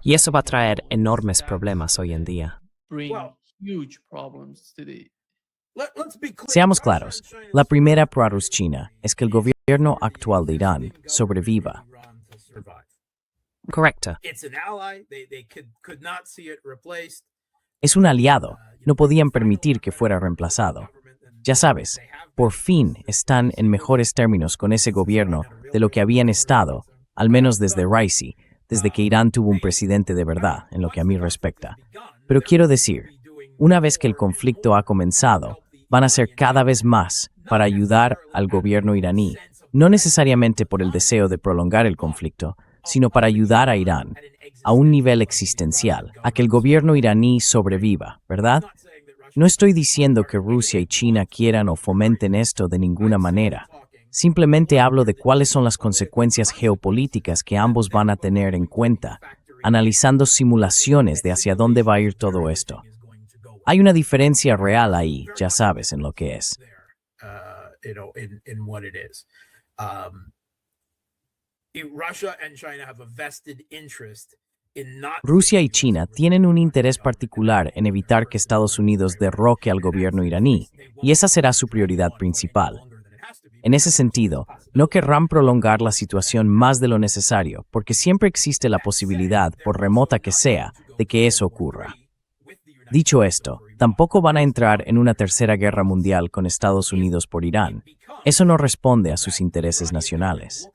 Y eso va a traer enormes problemas hoy en día. Seamos claros, la primera prioridad china es que el gobierno actual de Irán sobreviva. Correcto. Es un aliado, no podían permitir que fuera reemplazado. Ya sabes, por fin están en mejores términos con ese gobierno de lo que habían estado, al menos desde Raisi, desde que Irán tuvo un presidente de verdad, en lo que a mí respecta. Pero quiero decir, una vez que el conflicto ha comenzado, van a hacer cada vez más para ayudar al gobierno iraní, no necesariamente por el deseo de prolongar el conflicto, sino para ayudar a Irán, a un nivel existencial, a que el gobierno iraní sobreviva, ¿verdad? No estoy diciendo que Rusia y China quieran o fomenten esto de ninguna manera. Simplemente hablo de cuáles son las consecuencias geopolíticas que ambos van a tener en cuenta, analizando simulaciones de hacia dónde va a ir todo esto. Hay una diferencia real ahí, ya sabes, en lo que es. Rusia y China tienen un interés particular en evitar que Estados Unidos derroque al gobierno iraní, y esa será su prioridad principal. En ese sentido, no querrán prolongar la situación más de lo necesario, porque siempre existe la posibilidad, por remota que sea, de que eso ocurra. Dicho esto, tampoco van a entrar en una tercera guerra mundial con Estados Unidos por Irán. Eso no responde a sus intereses nacionales.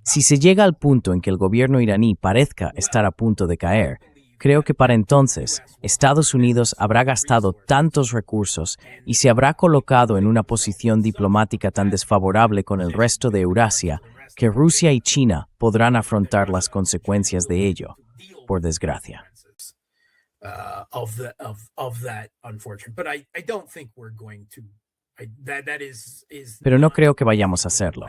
Si se llega al punto en que el gobierno iraní parezca estar a punto de caer, creo que para entonces Estados Unidos habrá gastado tantos recursos y se habrá colocado en una posición diplomática tan desfavorable con el resto de Eurasia que Rusia y China podrán afrontar las consecuencias de ello, por desgracia. Pero no creo que vayamos a hacerlo.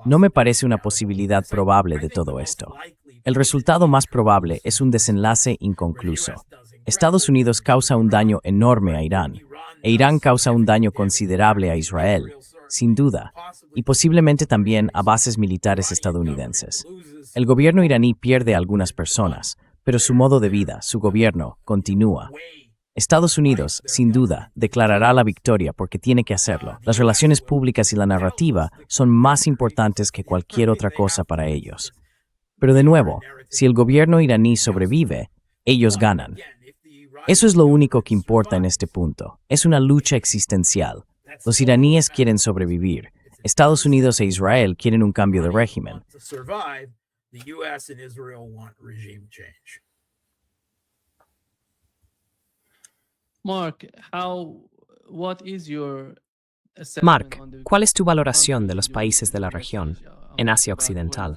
No me parece una posibilidad probable de todo esto. El resultado más probable es un desenlace inconcluso. Estados Unidos causa un daño enorme a Irán, e Irán causa un daño considerable a Israel, sin duda, y posiblemente también a bases militares estadounidenses. El gobierno iraní pierde a algunas personas, pero su modo de vida, su gobierno, continúa. Estados Unidos, sin duda, declarará la victoria porque tiene que hacerlo. Las relaciones públicas y la narrativa son más importantes que cualquier otra cosa para ellos. Pero de nuevo, si el gobierno iraní sobrevive, ellos ganan. Eso es lo único que importa en este punto. Es una lucha existencial. Los iraníes quieren sobrevivir. Estados Unidos e Israel quieren un cambio de régimen. Mark, ¿cuál es tu valoración de los países de la región, en Asia Occidental?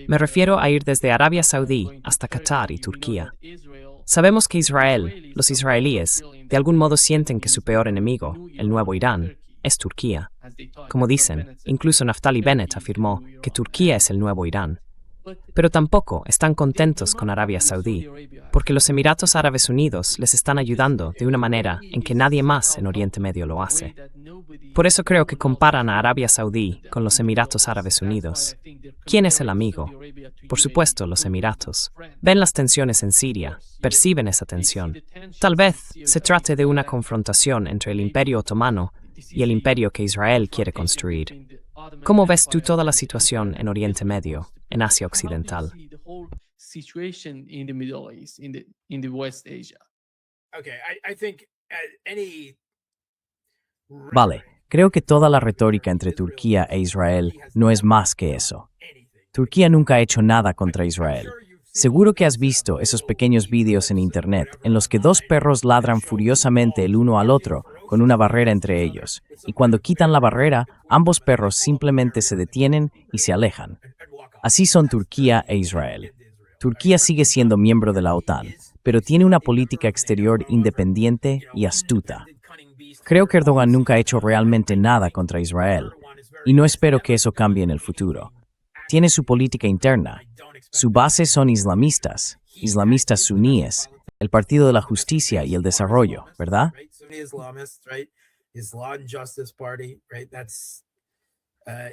Me refiero a ir desde Arabia Saudí hasta Qatar y Turquía. Sabemos que Israel, los israelíes, de algún modo sienten que su peor enemigo, el nuevo Irán, es Turquía. Como dicen, incluso Naftali Bennett afirmó que Turquía es el nuevo Irán. Pero tampoco están contentos con Arabia Saudí, porque los Emiratos Árabes Unidos les están ayudando de una manera en que nadie más en Oriente Medio lo hace. Por eso creo que comparan a Arabia Saudí con los Emiratos Árabes Unidos. ¿Quién es el amigo? Por supuesto, los Emiratos. Ven las tensiones en Siria, perciben esa tensión. Tal vez se trate de una confrontación entre el Imperio Otomano y el imperio que Israel quiere construir. ¿Cómo ves tú toda la situación en Oriente Medio, en Asia Occidental? situation in the Middle East, in the West Asia. Okay, I think any Vale, creo que toda la retórica entre Turquía e Israel no es más que eso. Turquía nunca ha hecho nada contra Israel. Seguro que has visto esos pequeños vídeos en internet en los que dos perros ladran furiosamente el uno al otro con una barrera entre ellos, y cuando quitan la barrera, ambos perros simplemente se detienen y se alejan. Así son Turquía e Israel. Turquía sigue siendo miembro de la OTAN, pero tiene una política exterior independiente y astuta. Creo que Erdogan nunca ha hecho realmente nada contra Israel, y no espero que eso cambie en el futuro. Tiene su política interna. Su base son islamistas suníes, el Partido de la Justicia y el Desarrollo, ¿verdad? Sunni Islamists, right? Islam Justice Party, right?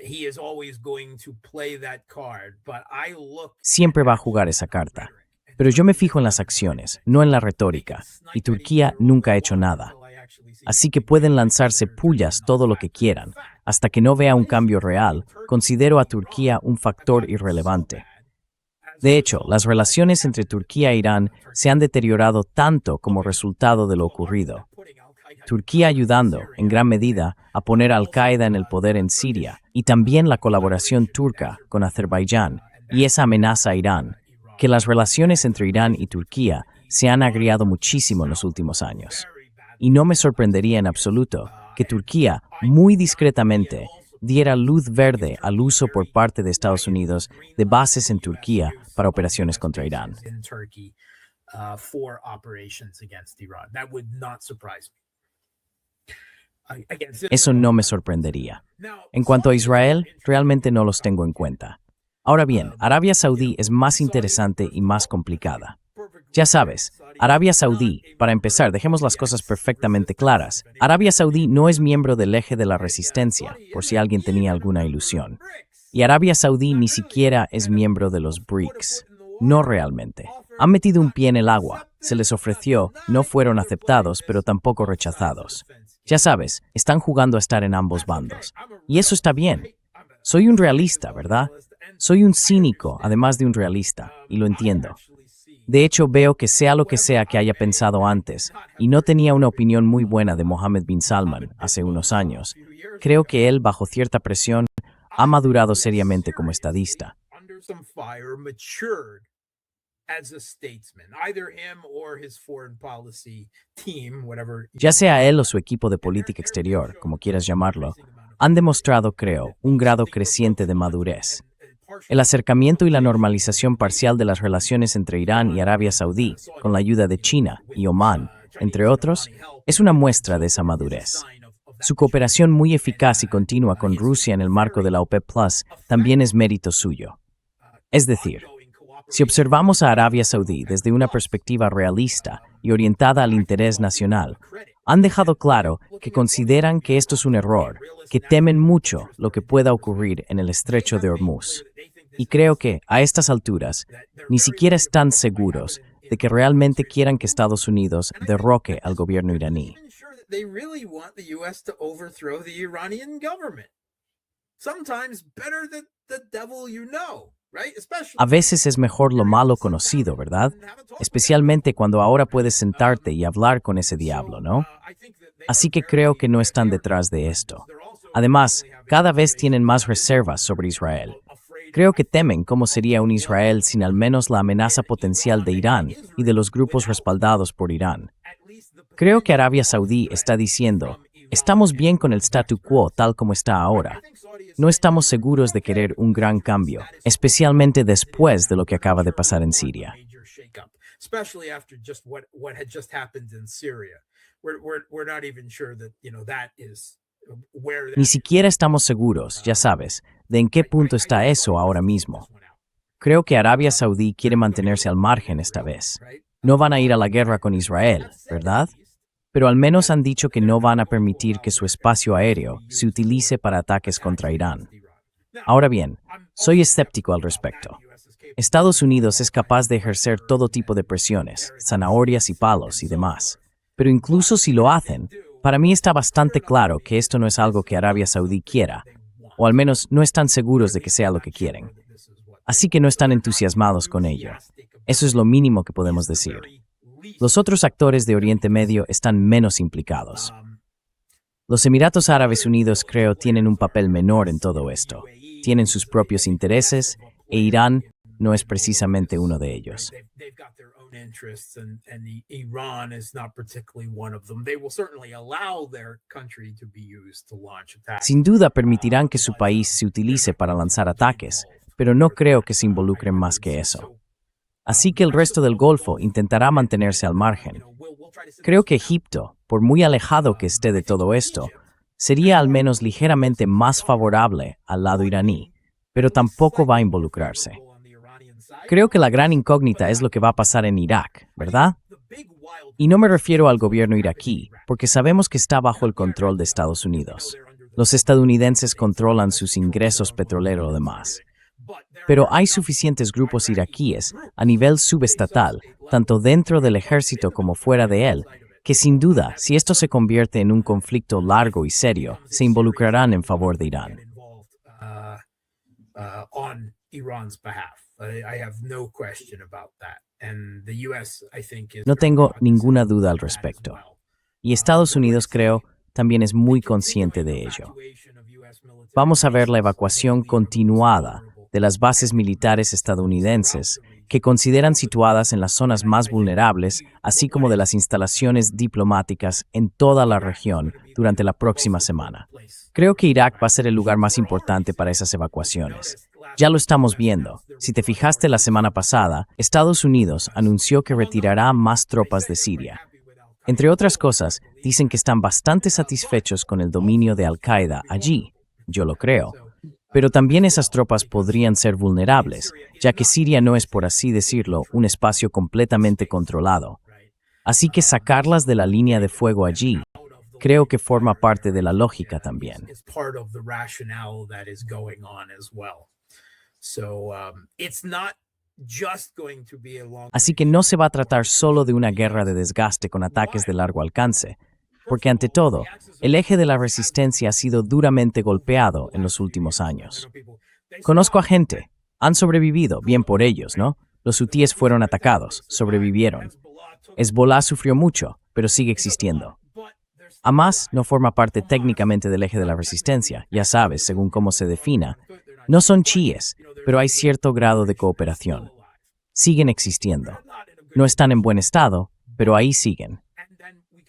He is always going to play that card, but I look. Siempre va a jugar esa carta. Pero yo me fijo en las acciones, no en la retórica, y Turquía nunca ha hecho nada. Así que pueden lanzarse pullas todo lo que quieran. Hasta que no vea un cambio real, considero a Turquía un factor irrelevante. De hecho, las relaciones entre Turquía e Irán se han deteriorado tanto como resultado de lo ocurrido. Turquía ayudando, en gran medida, a poner a Al-Qaeda en el poder en Siria, y también la colaboración turca con Azerbaiyán y esa amenaza a Irán, que las relaciones entre Irán y Turquía se han agriado muchísimo en los últimos años. Y no me sorprendería en absoluto que Turquía, muy discretamente, diera luz verde al uso por parte de Estados Unidos de bases en Turquía para operaciones contra Irán. Eso no me sorprendería. En cuanto a Israel, realmente no los tengo en cuenta. Ahora bien, Arabia Saudí es más interesante y más complicada. Ya sabes, Arabia Saudí, para empezar, dejemos las cosas perfectamente claras. Arabia Saudí no es miembro del eje de la resistencia, por si alguien tenía alguna ilusión. Y Arabia Saudí ni siquiera es miembro de los BRICS. No realmente. Han metido un pie en el agua. Se les ofreció, no fueron aceptados, pero tampoco rechazados. Ya sabes, están jugando a estar en ambos bandos. Y eso está bien. Soy un realista, ¿verdad? Soy un cínico, además de un realista, y lo entiendo. De hecho, veo que sea lo que sea que haya pensado antes, y no tenía una opinión muy buena de Mohammed bin Salman hace unos años, creo que él, bajo cierta presión, ha madurado seriamente como estadista. Ya sea él o su equipo de política exterior, como quieras llamarlo, han demostrado, creo, un grado creciente de madurez. El acercamiento y la normalización parcial de las relaciones entre Irán y Arabia Saudí, con la ayuda de China y Omán, entre otros, es una muestra de esa madurez. Su cooperación muy eficaz y continua con Rusia en el marco de la OPEP Plus también es mérito suyo. Es decir, si observamos a Arabia Saudí desde una perspectiva realista y orientada al interés nacional, han dejado claro que consideran que esto es un error, que temen mucho lo que pueda ocurrir en el estrecho de Hormuz. Y creo que, a estas alturas, ni siquiera están seguros de que realmente quieran que Estados Unidos derroque al gobierno iraní. A veces es mejor lo malo conocido, ¿verdad? Especialmente cuando ahora puedes sentarte y hablar con ese diablo, ¿no? Así que creo que no están detrás de esto. Además, cada vez tienen más reservas sobre Israel. Creo que temen cómo sería un Israel sin al menos la amenaza potencial de Irán y de los grupos respaldados por Irán. Creo que Arabia Saudí está diciendo, estamos bien con el statu quo tal como está ahora. No estamos seguros de querer un gran cambio, especialmente después de lo que acaba de pasar en Siria. Ni siquiera estamos seguros, ya sabes, de en qué punto está eso ahora mismo. Creo que Arabia Saudí quiere mantenerse al margen esta vez. No van a ir a la guerra con Israel, ¿verdad? Pero al menos han dicho que no van a permitir que su espacio aéreo se utilice para ataques contra Irán. Ahora bien, soy escéptico al respecto. Estados Unidos es capaz de ejercer todo tipo de presiones, zanahorias y palos y demás. Pero incluso si lo hacen, para mí está bastante claro que esto no es algo que Arabia Saudí quiera, o al menos no están seguros de que sea lo que quieren. Así que no están entusiasmados con ello. Eso es lo mínimo que podemos decir. Los otros actores de Oriente Medio están menos implicados. Los Emiratos Árabes Unidos, creo, tienen un papel menor en todo esto. Tienen sus propios intereses e Irán no es precisamente uno de ellos. Sin duda permitirán que su país se utilice para lanzar ataques, pero no creo que se involucren más que eso. Así que el resto del Golfo intentará mantenerse al margen. Creo que Egipto, por muy alejado que esté de todo esto, sería al menos ligeramente más favorable al lado iraní, pero tampoco va a involucrarse. Creo que la gran incógnita es lo que va a pasar en Irak, ¿verdad? Y no me refiero al gobierno iraquí, porque sabemos que está bajo el control de Estados Unidos. Los estadounidenses controlan sus ingresos petroleros y demás. Pero hay suficientes grupos iraquíes a nivel subestatal, tanto dentro del ejército como fuera de él, que sin duda, si esto se convierte en un conflicto largo y serio, se involucrarán en favor de Irán. No tengo ninguna duda al respecto. Y Estados Unidos, creo, también es muy consciente de ello. Vamos a ver la evacuación continuada de las bases militares estadounidenses que consideran situadas en las zonas más vulnerables, así como de las instalaciones diplomáticas en toda la región durante la próxima semana. Creo que Irak va a ser el lugar más importante para esas evacuaciones. Ya lo estamos viendo. Si te fijaste la semana pasada, Estados Unidos anunció que retirará más tropas de Siria. Entre otras cosas, dicen que están bastante satisfechos con el dominio de Al-Qaeda allí. Yo lo creo. Pero también esas tropas podrían ser vulnerables, ya que Siria no es, por así decirlo, un espacio completamente controlado. Así que sacarlas de la línea de fuego allí, creo que forma parte de la lógica también. Así que no se va a tratar solo de una guerra de desgaste con ataques de largo alcance, porque ante todo, el eje de la resistencia ha sido duramente golpeado en los últimos años. Conozco a gente, han sobrevivido, bien por ellos, ¿no? Los hutíes fueron atacados, sobrevivieron. Hezbollah sufrió mucho, pero sigue existiendo. Hamas no forma parte técnicamente del eje de la resistencia, ya sabes, según cómo se defina. No son chiíes, pero hay cierto grado de cooperación. Siguen existiendo. No están en buen estado, pero ahí siguen.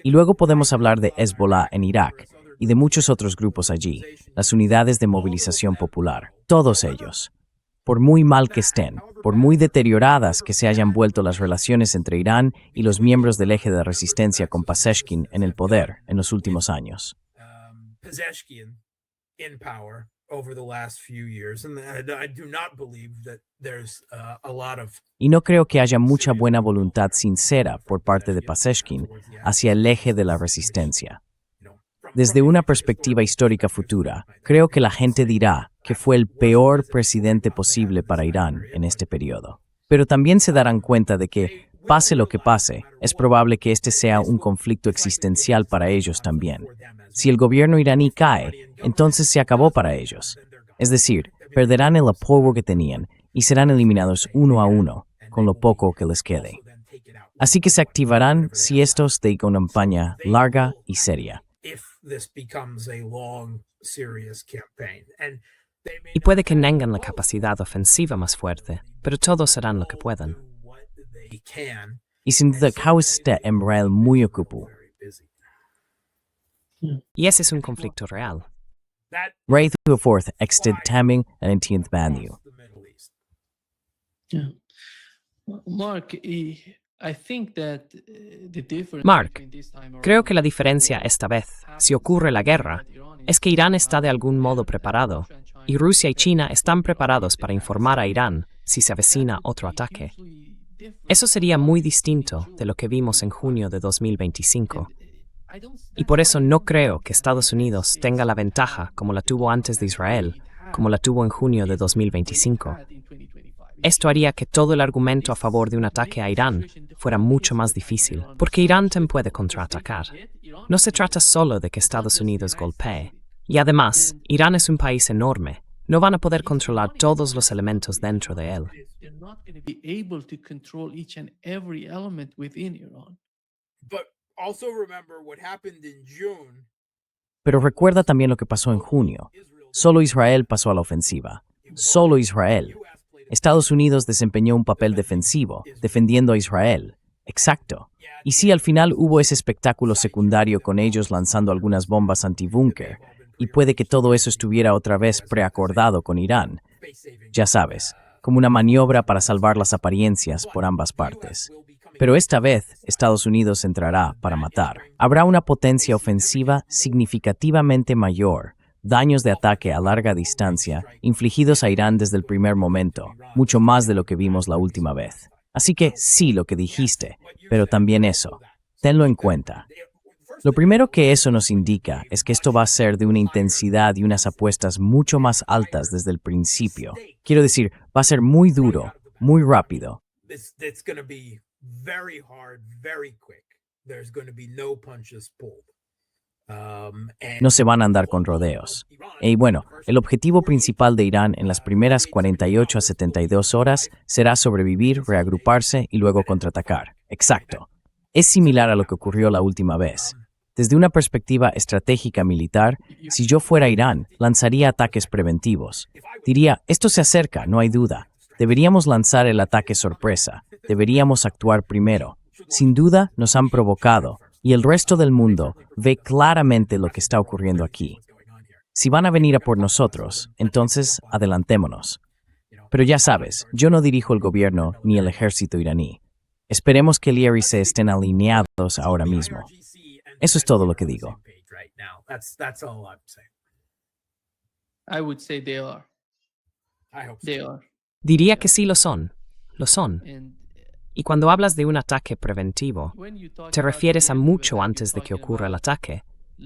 Y luego podemos hablar de Hezbollah en Irak y de muchos otros grupos allí, las unidades de movilización popular, todos ellos. Por muy mal que estén, por muy deterioradas que se hayan vuelto las relaciones entre Irán y los miembros del eje de resistencia con Pezeshkian en el poder en los últimos años. Y no creo que haya mucha buena voluntad sincera por parte de Pezeshkian hacia el eje de la resistencia. Desde una perspectiva histórica futura, creo que la gente dirá que fue el peor presidente posible para Irán en este periodo. Pero también se darán cuenta de que, pase lo que pase, es probable que este sea un conflicto existencial para ellos también. Si el gobierno iraní cae, entonces se acabó para ellos. Es decir, perderán el apoyo que tenían y serán eliminados uno a uno, con lo poco que les quede. Así que se activarán si estos de una campaña larga y seria. Y puede que tengan la capacidad ofensiva más fuerte, pero todos harán lo que puedan. Y sin duda, está Emrael muy ocupado. Y ese es un conflicto real. Ray the Fourth exted Taming and 18th Manu. Mark, creo que la diferencia esta vez, si ocurre la guerra, es que Irán está de algún modo preparado, y Rusia y China están preparados para informar a Irán si se avecina otro ataque. Eso sería muy distinto de lo que vimos en junio de 2025. Y por eso no creo que Estados Unidos tenga la ventaja como la tuvo antes de Israel, como la tuvo en junio de 2025. Esto haría que todo el argumento a favor de un ataque a Irán fuera mucho más difícil, porque Irán también puede contraatacar. No se trata solo de que Estados Unidos golpee. Y además, Irán es un país enorme, No van a poder controlar todos los elementos dentro de él. They're not going to be able to control each and every element within Iran. But also remember what happened in June. Pero recuerda también lo que pasó en junio. Solo Israel pasó a la ofensiva. Solo Israel. Estados Unidos desempeñó un papel defensivo, defendiendo a Israel. Exacto. Y sí, al final hubo ese espectáculo secundario con ellos lanzando algunas bombas antibúnker, y puede que todo eso estuviera otra vez preacordado con Irán. Ya sabes, como una maniobra para salvar las apariencias por ambas partes. Pero esta vez, Estados Unidos entrará para matar. Habrá una potencia ofensiva significativamente mayor, daños de ataque a larga distancia infligidos a Irán desde el primer momento, mucho más de lo que vimos la última vez. Así que sí, lo que dijiste, pero también eso. Tenlo en cuenta. Lo primero que eso nos indica es que esto va a ser de una intensidad y unas apuestas mucho más altas desde el principio. Quiero decir, va a ser muy duro, muy rápido. It's going to be very hard, very quick. There's going to be no punches pulled. No se van a andar con rodeos. Y bueno, el objetivo principal de Irán en las primeras 48 a 72 horas será sobrevivir, reagruparse y luego contraatacar. Exacto. Es similar a lo que ocurrió la última vez. Desde una perspectiva estratégica militar, si yo fuera Irán, lanzaría ataques preventivos. Diría, esto se acerca, no hay duda. Deberíamos lanzar el ataque sorpresa. Deberíamos actuar primero. Sin duda, nos han provocado, y el resto del mundo ve claramente lo que está ocurriendo aquí. Si van a venir a por nosotros, entonces adelantémonos. Pero ya sabes, yo no dirijo el gobierno ni el ejército iraní. Esperemos que el IRGC estén alineados ahora mismo. Eso es todo lo que digo. That's all I'm saying. I would say they are. I hope so. They are. Diría que sí lo son. Lo son. And Y cuando hablas de un ataque preventivo, when you talk ¿te about refieres a preemptive mucho attack, antes de you're que talking ocurra el about ataque?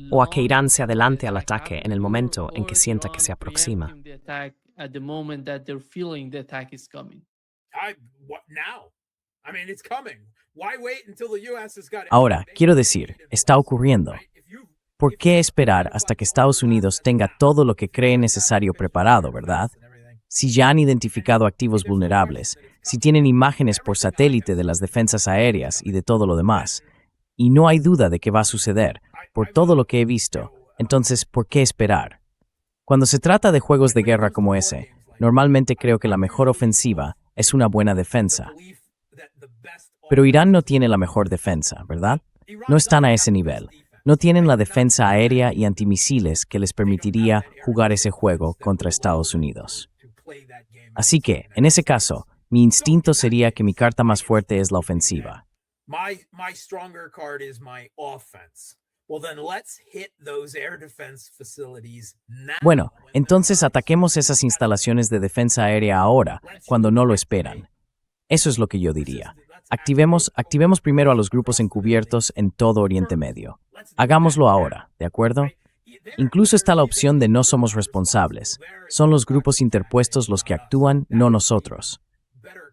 ¿O a que Irán se adelante al ataque en el momento or en que sienta que se Iran aproxima? preempting the attack at the moment that they're feeling the attack is coming. What now? I mean, it's coming. Why wait until the US has got Ahora, quiero decir, está ocurriendo. ¿Por qué esperar hasta que Estados Unidos tenga todo lo que cree necesario preparado, verdad? Si ya han identificado activos vulnerables, si tienen imágenes por satélite de las defensas aéreas y de todo lo demás, y no hay duda de que va a suceder, por todo lo que he visto, entonces, ¿por qué esperar? Cuando se trata de juegos de guerra como ese, normalmente creo que la mejor ofensiva es una buena defensa. Pero Irán no tiene la mejor defensa, ¿verdad? No están a ese nivel. No tienen la defensa aérea y antimisiles que les permitiría jugar ese juego contra Estados Unidos. Así que, en ese caso, mi instinto sería que mi carta más fuerte es la ofensiva. My stronger card is my offense. Well, then let's hit those air defense facilities now. Bueno, entonces ataquemos esas instalaciones de defensa aérea ahora, cuando no lo esperan. Eso es lo que yo diría. Activemos primero a los grupos encubiertos en todo Oriente Medio. Hagámoslo ahora, ¿de acuerdo? Incluso está la opción de no somos responsables. Son los grupos interpuestos los que actúan, no nosotros.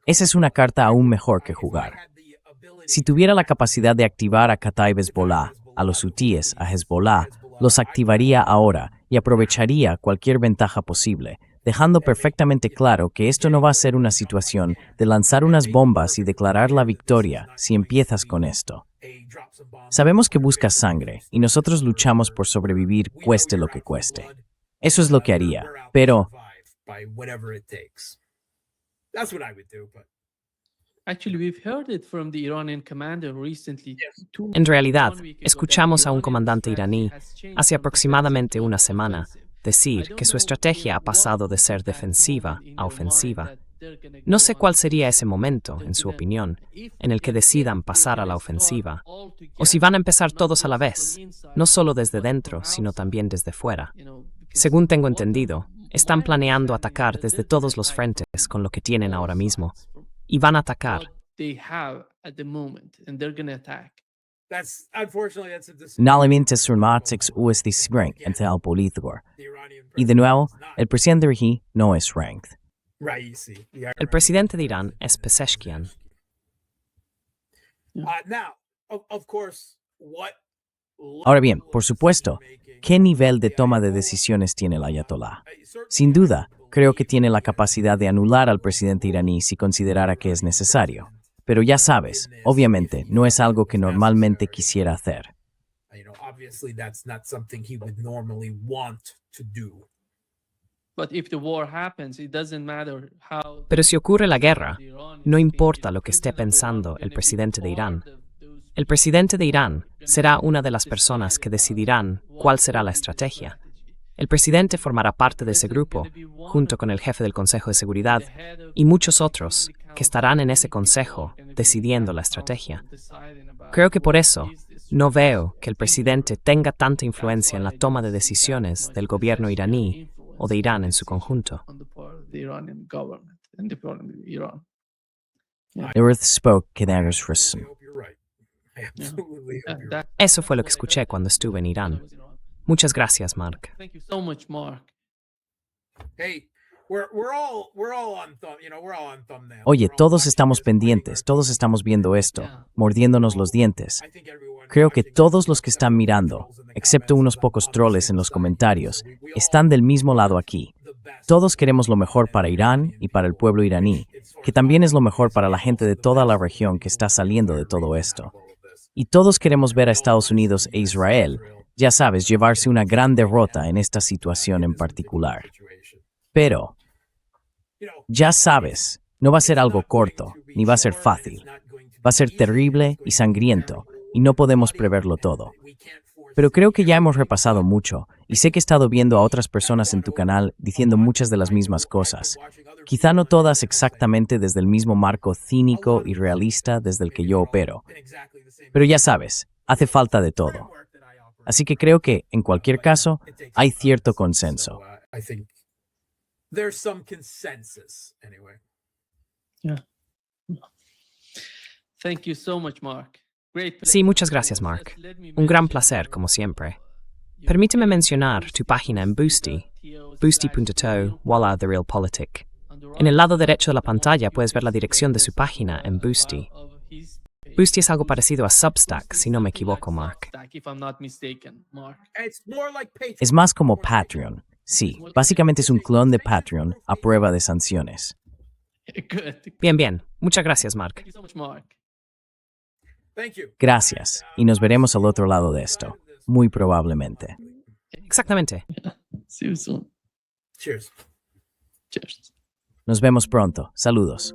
Esa es una carta aún mejor que jugar. Si tuviera la capacidad de activar a Kataib Hezbollah, a los hutíes, a Hezbollah, los activaría ahora y aprovecharía cualquier ventaja posible, dejando perfectamente claro que esto no va a ser una situación de lanzar unas bombas y declarar la victoria si empiezas con esto. Sabemos que buscas sangre y nosotros luchamos por sobrevivir cueste lo que cueste. Eso es lo que haría, pero That's what I would do, but Actually, we've heard it from the Iranian commander recently. En realidad, escuchamos a un comandante iraní hace aproximadamente una semana decir que su estrategia ha pasado de ser defensiva a ofensiva. No sé cuál sería ese momento, en su opinión, en el que decidan pasar a la ofensiva, o si van a empezar todos a la vez, no solo desde dentro, sino también desde fuera. Según tengo entendido, están planeando atacar desde todos los frentes con lo que tienen ahora mismo, y van a atacar. that's unfortunately that's a decision. Finalmente Surmatix es strength entre el político. Y de nuevo, el presidente Rahi no es strength. Right, you see. El presidente de Irán es Pezeshkian. Now, of course, what Ahora bien, por supuesto, ¿qué nivel de toma de decisiones tiene el ayatolá? Sin duda, creo que tiene la capacidad de anular al presidente iraní si considerara que es necesario. Pero ya sabes, obviamente, no es algo que normalmente quisiera hacer. Obviously that's not something he would normally want to do. But if the war happens, it doesn't matter how. Pero si ocurre la guerra, no importa lo que esté pensando el presidente de Irán. El presidente de Irán será una de las personas que decidirán cuál será la estrategia. El presidente formará parte de ese grupo, junto con el jefe del Consejo de Seguridad y muchos otros que estarán en ese consejo decidiendo la estrategia. Creo que por eso no veo que el presidente tenga tanta influencia en la toma de decisiones del gobierno iraní o de Irán en su conjunto. Earth spoke Kedaris Risson. I hope you're right. I absolutely hope you're right. Eso fue lo que escuché cuando estuve en Irán. Muchas gracias, Mark. Thank you so much, Mark. Hey, we're all on thumb, we're all on thumbnail. Oye, We're all todos watching estamos this pretty pendientes, hard. todos estamos viendo esto, mordiéndonos los dientes. I think everyone Creo que watching todos this los que is están mirando, trolls in the excepto comments unos on pocos the troles same en los side. comentarios, We all están del mismo lado aquí. the best. Todos queremos lo mejor para Irán y para el pueblo iraní, que también es lo mejor para la gente de toda la región que está saliendo de todo esto. Y todos queremos ver a Estados Unidos e Israel, ya sabes, llevarse una gran derrota en esta situación en particular. Pero, ya sabes, no va a ser algo corto, ni va a ser fácil. Va a ser terrible y sangriento, y no podemos preverlo todo. Pero creo que ya hemos repasado mucho, y sé que he estado viendo a otras personas en tu canal diciendo muchas de las mismas cosas. Quizá no todas exactamente desde el mismo marco cínico y realista desde el que yo opero. Pero ya sabes, hace falta de todo. Así que creo que, en cualquier caso, hay cierto consenso. I think there's some consensus anyway. Yeah. Thank you so much, Mark. Great Sí, pleasure. muchas gracias, Mark. Let me Un gran mention placer, your- como siempre. your Permíteme page, mencionar tu página en Boosty, boosty.to, Walla The Real Politic. On the En el right lado derecho de la pantalla puedes ver la dirección de su página en Boosty. Boosty es algo parecido a Substack, si no me equivoco, Mark. If I'm not mistaken, Mark. It's more like Patreon. Es más como Patreon. Sí, básicamente es un clon de Patreon a prueba de sanciones. Good. Bien, bien. Muchas gracias, Mark. Thank you so much, Mark. Thank you. Gracias, y nos veremos al otro lado de esto, muy probablemente. Exactamente. See you soon. Cheers. Cheers. Nos vemos pronto. Saludos.